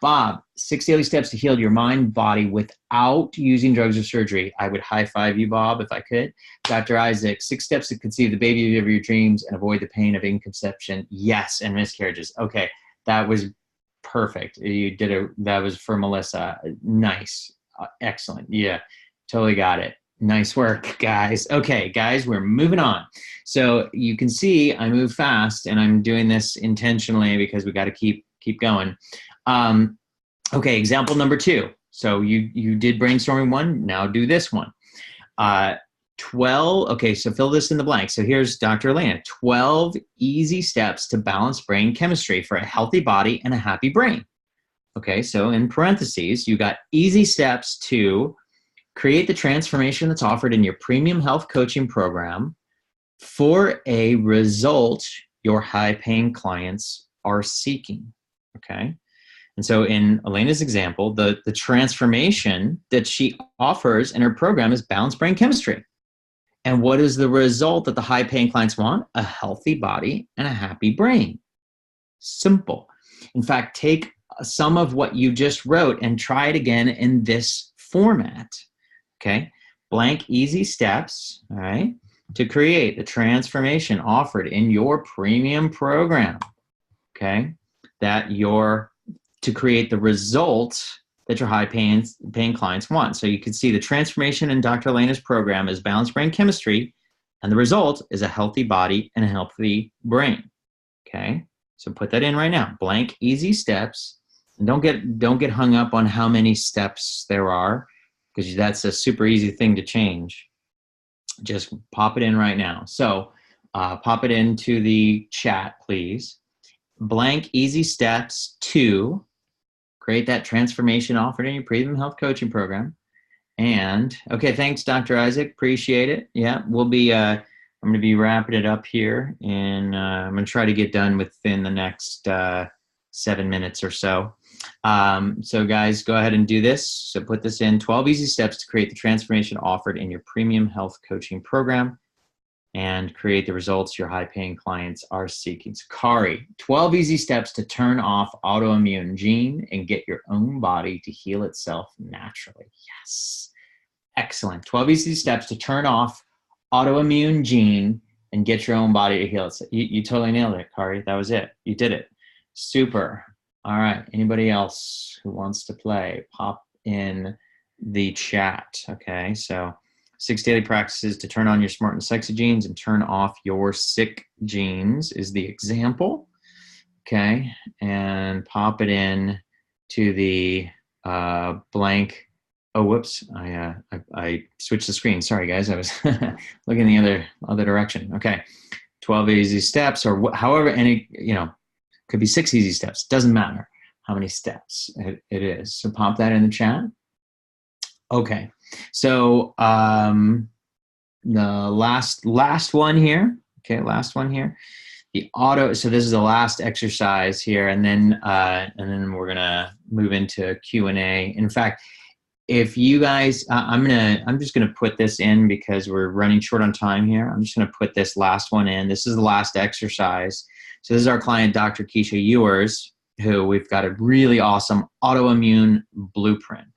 [SPEAKER 1] Bob, 6 daily steps to heal your mind, body without using drugs or surgery. I would high five you, Bob, if I could. Dr. Isaac, 6 steps to conceive the baby of your dreams and avoid the pain of inconception. Yes, and miscarriages. Okay, that was perfect. You did it. That was for Melissa. Nice. Excellent. Yeah, totally got it. Nice work, guys. Okay, guys, we're moving on. So you can see I move fast, and I'm doing this intentionally because we got to keep going. Okay, example number 2. So you did brainstorming 1. Now do this one. 12. Okay, so fill this in the blank. So here's Dr. Elena. 12 easy steps to balance brain chemistry for a healthy body and a happy brain. Okay, so in parentheses, you got easy steps to create the transformation that's offered in your premium health coaching program for a result your high-paying clients are seeking. Okay, and so in Elena's example, the transformation that she offers in her program is balanced brain chemistry. And what is the result that the high-paying clients want? A healthy body and a happy brain. Simple. In fact, take some of what you just wrote and try it again in this format. Okay, blank easy steps, all right, to create the transformation offered in your premium program. Okay, to create the result that your high-paying clients want. So you can see the transformation in Dr. Elena's program is balanced brain chemistry, and the result is a healthy body and a healthy brain. Okay, so put that in right now. Blank easy steps, and don't get hung up on how many steps there are, because that's a super easy thing to change. Just pop it in right now. So pop it into the chat, please. Blank easy steps to create that transformation offered in your premium health coaching program. And okay, thanks, Dr. Isaac. Appreciate it. Yeah, we'll be. I'm going to be wrapping it up here, and I'm going to try to get done within the next 7 minutes or so. So guys, go ahead and do this. So put this in: 12 easy steps to create the transformation offered in your premium health coaching program and create the results your high-paying clients are seeking. So Kari, 12 easy steps to turn off autoimmune gene and get your own body to heal itself naturally. Yes. Excellent. 12 easy steps to turn off autoimmune gene and get your own body to heal itself. You totally nailed it, Kari. That was it. You did it. Super. All right. Anybody else who wants to play? Pop in the chat. Okay. So 6 daily practices to turn on your smart and sexy genes and turn off your sick genes is the example. Okay. And pop it in to the blank. Oh, whoops. I switched the screen. Sorry, guys. I was looking the other direction. Okay. 12 easy steps, or however, any, could be 6 easy steps. Doesn't matter how many steps it is. So pop that in the chat. Okay. So the last one here. Okay, last one here. So this is the last exercise here, and then we're gonna move into Q&A. In fact, if you guys, I'm just gonna put this in because we're running short on time here. I'm just gonna put this last one in. This is the last exercise. So this is our client, Dr. Keisha Ewers, who we've got a really awesome autoimmune blueprint.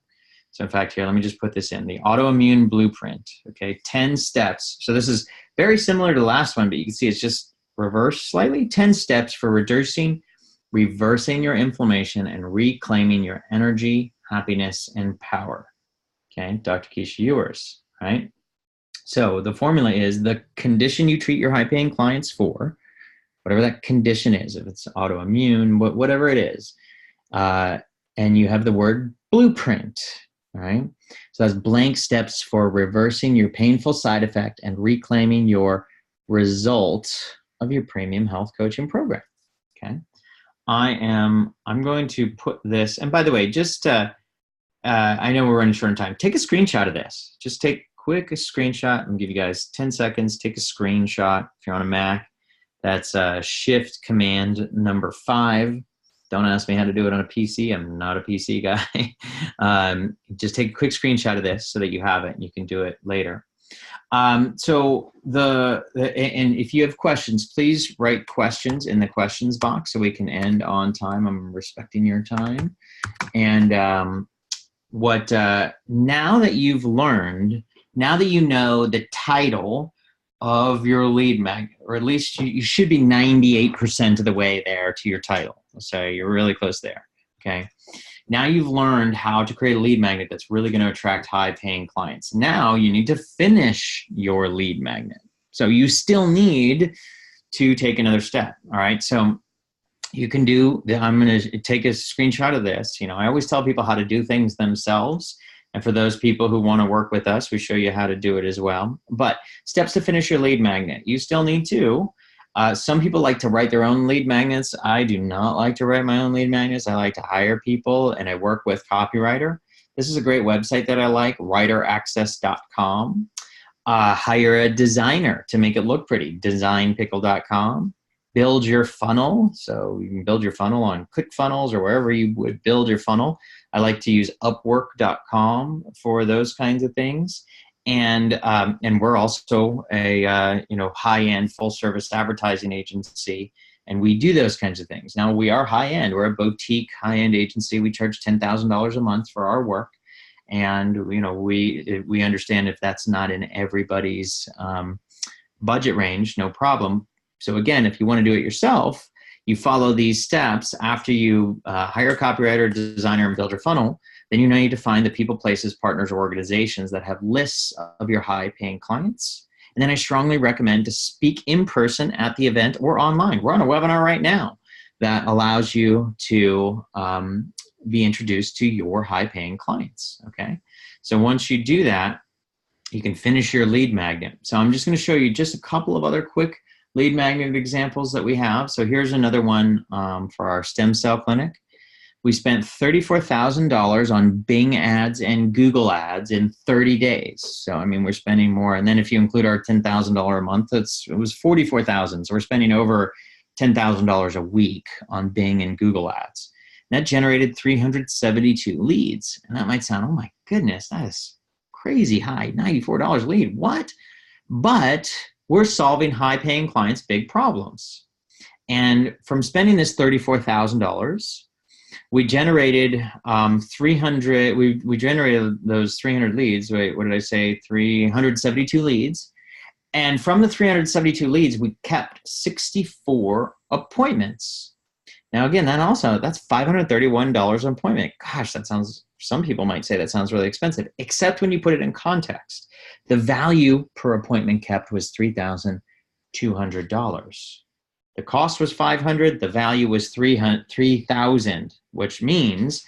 [SPEAKER 1] So in fact, here, let me just put this in, the autoimmune blueprint, okay, 10 steps. So this is very similar to the last one, but you can see it's just reversed slightly. 10 steps for reversing your inflammation and reclaiming your energy, happiness, and power. Okay, Dr. Keisha Ewers, right? So the formula is the condition you treat your high-paying clients for, whatever that condition is, if it's autoimmune, whatever it is, and you have the word blueprint. All right. So that's blank steps for reversing your painful side effect and reclaiming your result of your premium health coaching program. Okay. I'm going to put this, and by the way, just I know we're running short on time. Take a screenshot of this. Just take a screenshot. I'm gonna give you guys 10 seconds. Take a screenshot if you're on a Mac. That's Shift Command number 5. Don't ask me how to do it on a PC. I'm not a PC guy. Just take a quick screenshot of this so that you have it and you can do it later. And if you have questions, please write questions in the questions box so we can end on time. I'm respecting your time. And now that you've learned, now that you know the title of your lead magnet, or at least you should be 98% of the way there to your title. So you're really close there. Okay. Now you've learned how to create a lead magnet that's really going to attract high-paying clients. Now you need to finish your lead magnet. So you still need to take another step. All right. So you can I'm going to take a screenshot of this. I always tell people how to do things themselves. And for those people who want to work with us, we show you how to do it as well. But steps to finish your lead magnet. You still need to. Some people like to write their own lead magnets. I do not like to write my own lead magnets. I like to hire people, and I work with copywriter. This is a great website that I like, writeraccess.com. Hire a designer to make it look pretty, designpickle.com. Build your funnel. So you can build your funnel on ClickFunnels or wherever you would build your funnel. I like to use upwork.com for those kinds of things. And we're also a high-end full-service advertising agency, and we do those kinds of things. Now, we are high-end. We're a boutique high-end agency. We charge $10,000 a month for our work, and we understand if that's not in everybody's budget range, no problem. So again, if you want to do it yourself, you follow these steps after you hire a copywriter, designer, and build your funnel. Then you need to find the people, places, partners, or organizations that have lists of your high-paying clients. And then I strongly recommend to speak in person at the event or online. We're on a webinar right now that allows you to be introduced to your high-paying clients, okay? So once you do that, you can finish your lead magnet. So I'm just going to show you just a couple of other quick lead magnet examples that we have. So here's another one for our stem cell clinic. We spent $34,000 on Bing ads and Google ads in 30 days. So, I mean, we're spending more. And then if you include our $10,000 a month, it was $44,000. So we're spending over $10,000 a week on Bing and Google ads. And that generated 372 leads. And that might sound, oh my goodness, that is crazy high, $94 a lead. What? But we're solving high-paying clients' big problems. And from spending this $34,000, we generated 300. We generated those 300 leads. Wait, what did I say? 372 leads. And from the 372 leads, we kept 64 appointments. Now, again, that's $531 an appointment. Gosh, that sounds. Some people might say that sounds really expensive, except when you put it in context. The value per appointment kept was $3,200. The cost was $500. The value was $3,000, which means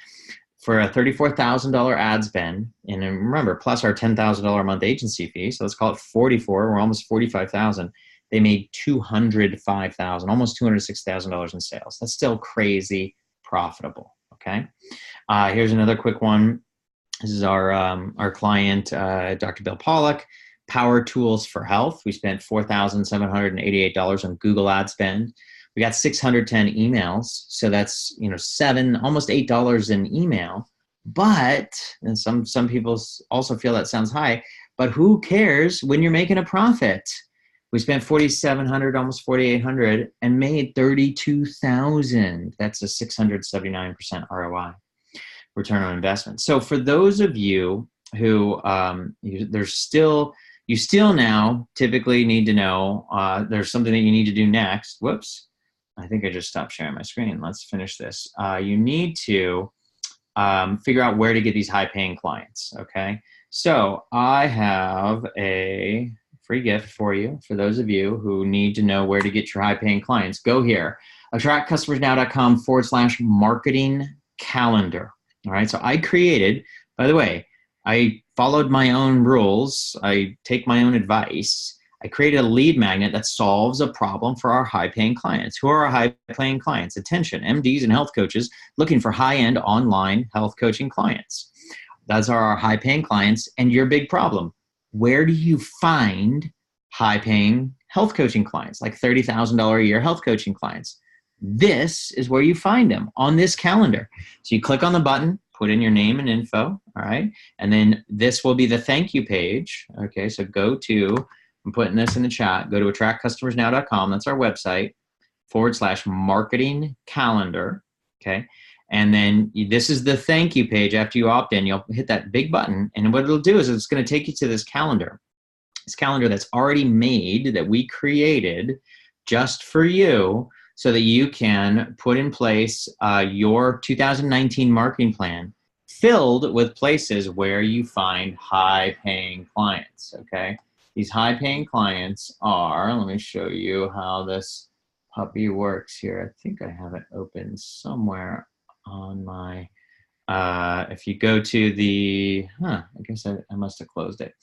[SPEAKER 1] for a $34,000 ad spend, and remember, plus our $10,000 a month agency fee, so let's call it 44. We're almost 45,000. They made $205,000, almost $206,000 in sales. That's still crazy profitable. Okay. Here's another quick one. This is our client, Dr. Bill Pollack. Power Tools for Health. We spent $4,788 on Google ad spend. We got 610 emails. So that's, almost $8 in email. But, and some people also feel that sounds high, but who cares when you're making a profit? We spent $4,700, almost $4,800, and made $32,000. That's a 679% ROI, return on investment. So for those of you who you still now typically need to know there's something that you need to do next. Whoops, I think I just stopped sharing my screen. Let's finish this. You need to figure out where to get these high-paying clients, okay? So I have a free gift for you, for those of you who need to know where to get your high-paying clients. Go here, attractcustomersnow.com/marketing calendar. All right, so I created, by the way, I followed my own rules. I take my own advice. I created a lead magnet that solves a problem for our high-paying clients. Who are our high-paying clients? Attention, MDs and health coaches looking for high-end online health coaching clients. Those are our high-paying clients and your big problem. Where do you find high-paying health coaching clients, like $30,000 a year health coaching clients? This is where you find them, on this calendar. So you click on the button, put in your name and info, all right? And then this will be the thank you page, okay? So go to, I'm putting this in the chat, go to attractcustomersnow.com, that's our website, /marketing calendar, okay? And then this is the thank you page. After you opt in, you'll hit that big button, and what it'll do is it's gonna take you to this calendar that's already made, that we created just for you, so that you can put in place your 2019 marketing plan filled with places where you find high-paying clients, okay? These high-paying clients are, let me show you how this puppy works here. I think I have it open somewhere on my, if you go to the, I guess I must have closed it.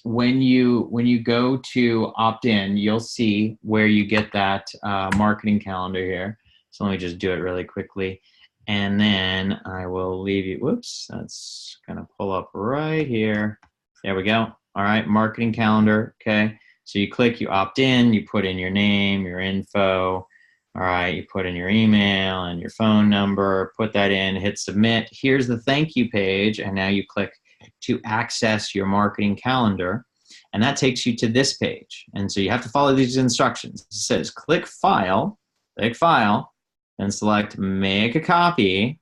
[SPEAKER 1] When you go to opt in, you'll see where you get that marketing calendar here. So let me just do it really quickly. And then I will leave you, whoops, that's gonna pull up right here. There we go. All right, marketing calendar, okay. So you click, you opt in, you put in your name, your info. All right, you put in your email and your phone number, put that in, hit submit. Here's the thank you page, and now you click to access your marketing calendar, and that takes you to this page. And so you have to follow these instructions. It says click file, and select make a copy,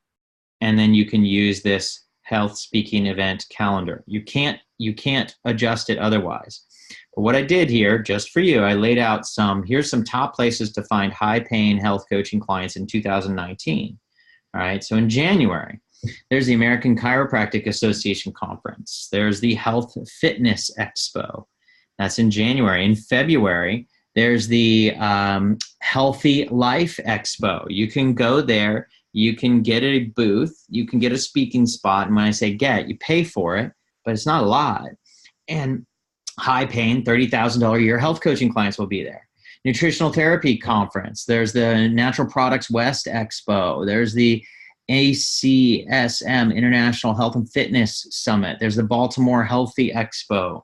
[SPEAKER 1] and then you can use this health speaking event calendar. You can't adjust it otherwise. But what I did here, just for you, I laid out here's some top places to find high-paying health coaching clients in 2019. All right, so in January, there's the American Chiropractic Association Conference. There's the Health Fitness Expo. That's in January. In February, there's the Healthy Life Expo. You can go there. You can get a booth. You can get a speaking spot. And when I say get, you pay for it, but it's not a lot. And high-paying $30,000 a year health coaching clients will be there. Nutritional Therapy Conference. There's the Natural Products West Expo. There's the ACSM International Health and Fitness Summit. There's the Baltimore Healthy Expo.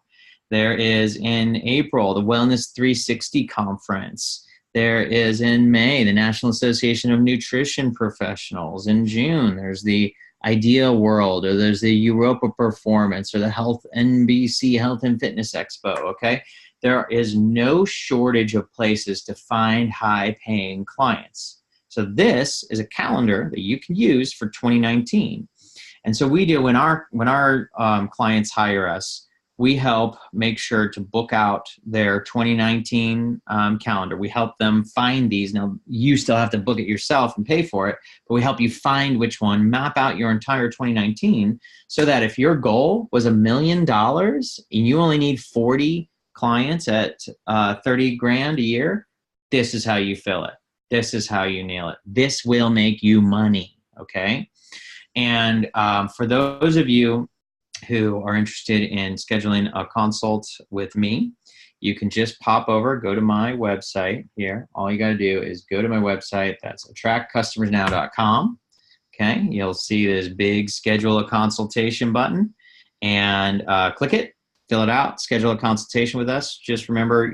[SPEAKER 1] There is in April the Wellness 360 Conference. There is in May the National Association of Nutrition Professionals. In June there's the Idea World, or there's the Europa Performance, or the Health NBC Health and Fitness Expo, okay? There is no shortage of places to find high-paying clients. So this is a calendar that you can use for 2019. And so we do, when our clients hire us, we help make sure to book out their 2019 calendar. We help them find these. Now, you still have to book it yourself and pay for it, but we help you find which one, map out your entire 2019, so that if your goal was $1 million and you only need 40 clients at 30 grand a year, this is how you fill it. This is how you nail it. This will make you money, okay? And for those of you who are interested in scheduling a consult with me, you can just pop over, go to my website here. All you got to do is go to my website. That's attractcustomersnow.com. Okay, you'll see this big schedule a consultation button, and click it, fill it out, schedule a consultation with us. Just remember,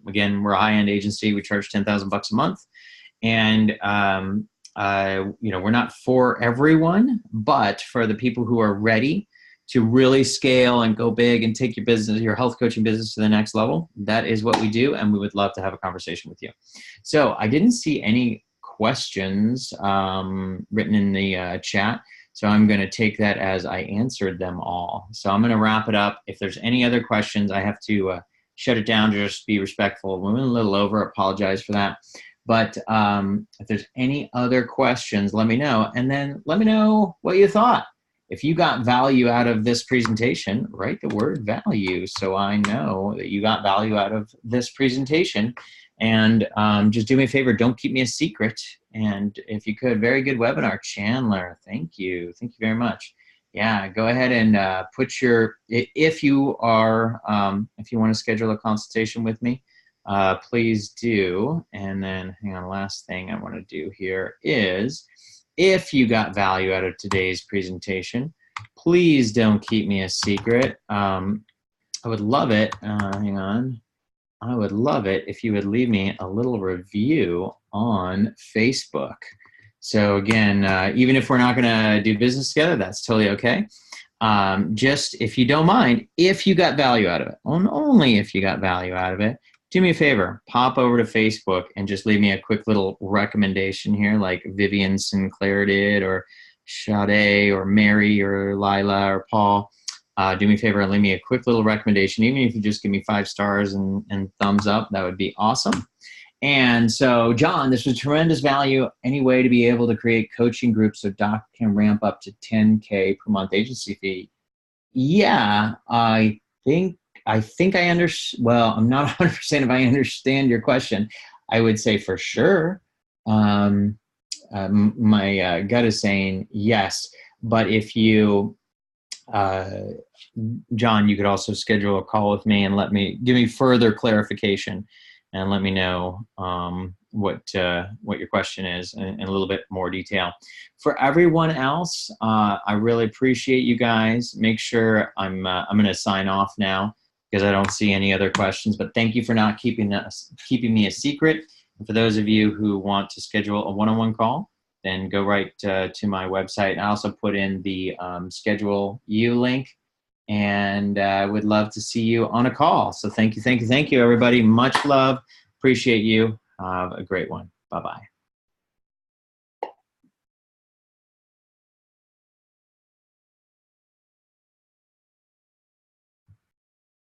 [SPEAKER 1] again, we're a high-end agency. We charge $10,000 a month, and we're not for everyone, but for the people who are ready to really scale and go big and take your business, your health coaching business, to the next level, that is what we do, and we would love to have a conversation with you. So I didn't see any questions written in the chat, so I'm going to take that as I answered them all. So I'm going to wrap it up. If there's any other questions, I have to shut it down to just be respectful. We went a little over, apologize for that. But if there's any other questions, let me know, and then let me know what you thought. If you got value out of this presentation, write the word value so I know that you got value out of this presentation. And just do me a favor, don't keep me a secret. And if you could, very good webinar, Chandler. Thank you. Thank you very much. Yeah, go ahead and put your, if you want to schedule a consultation with me, please do. And then hang on, last thing I want to do here is, if you got value out of today's presentation, please don't keep me a secret. I would love it. Hang on. I would love it if you would leave me a little review on Facebook. So again, even if we're not going to do business together, that's totally okay. Just if you don't mind, if you got value out of it, only if you got value out of it, do me a favor, pop over to Facebook and just leave me a quick little recommendation here, like Vivian Sinclair did, or Sade, or Mary, or Lila, or Paul. Do me a favor and leave me a quick little recommendation. Even if you just give me 5 stars and thumbs up, that would be awesome. And so, John, this was tremendous value. Any way to be able to create coaching groups so Doc can ramp up to 10K per month agency fee? Yeah, I think I understand. Well, I'm not 100% if I understand your question. I would say for sure. My gut is saying yes. But if you, John, you could also schedule a call with me and give me further clarification and let me know what your question is in a little bit more detail. For everyone else, I really appreciate you guys. Make sure I'm going to sign off now because I don't see any other questions. But thank you for not keeping me a secret. And for those of you who want to schedule a one-on-one call, then go right to my website. I also put in the schedule you link. And I would love to see you on a call. So thank you, everybody. Much love. Appreciate you. Have a great one. Bye-bye.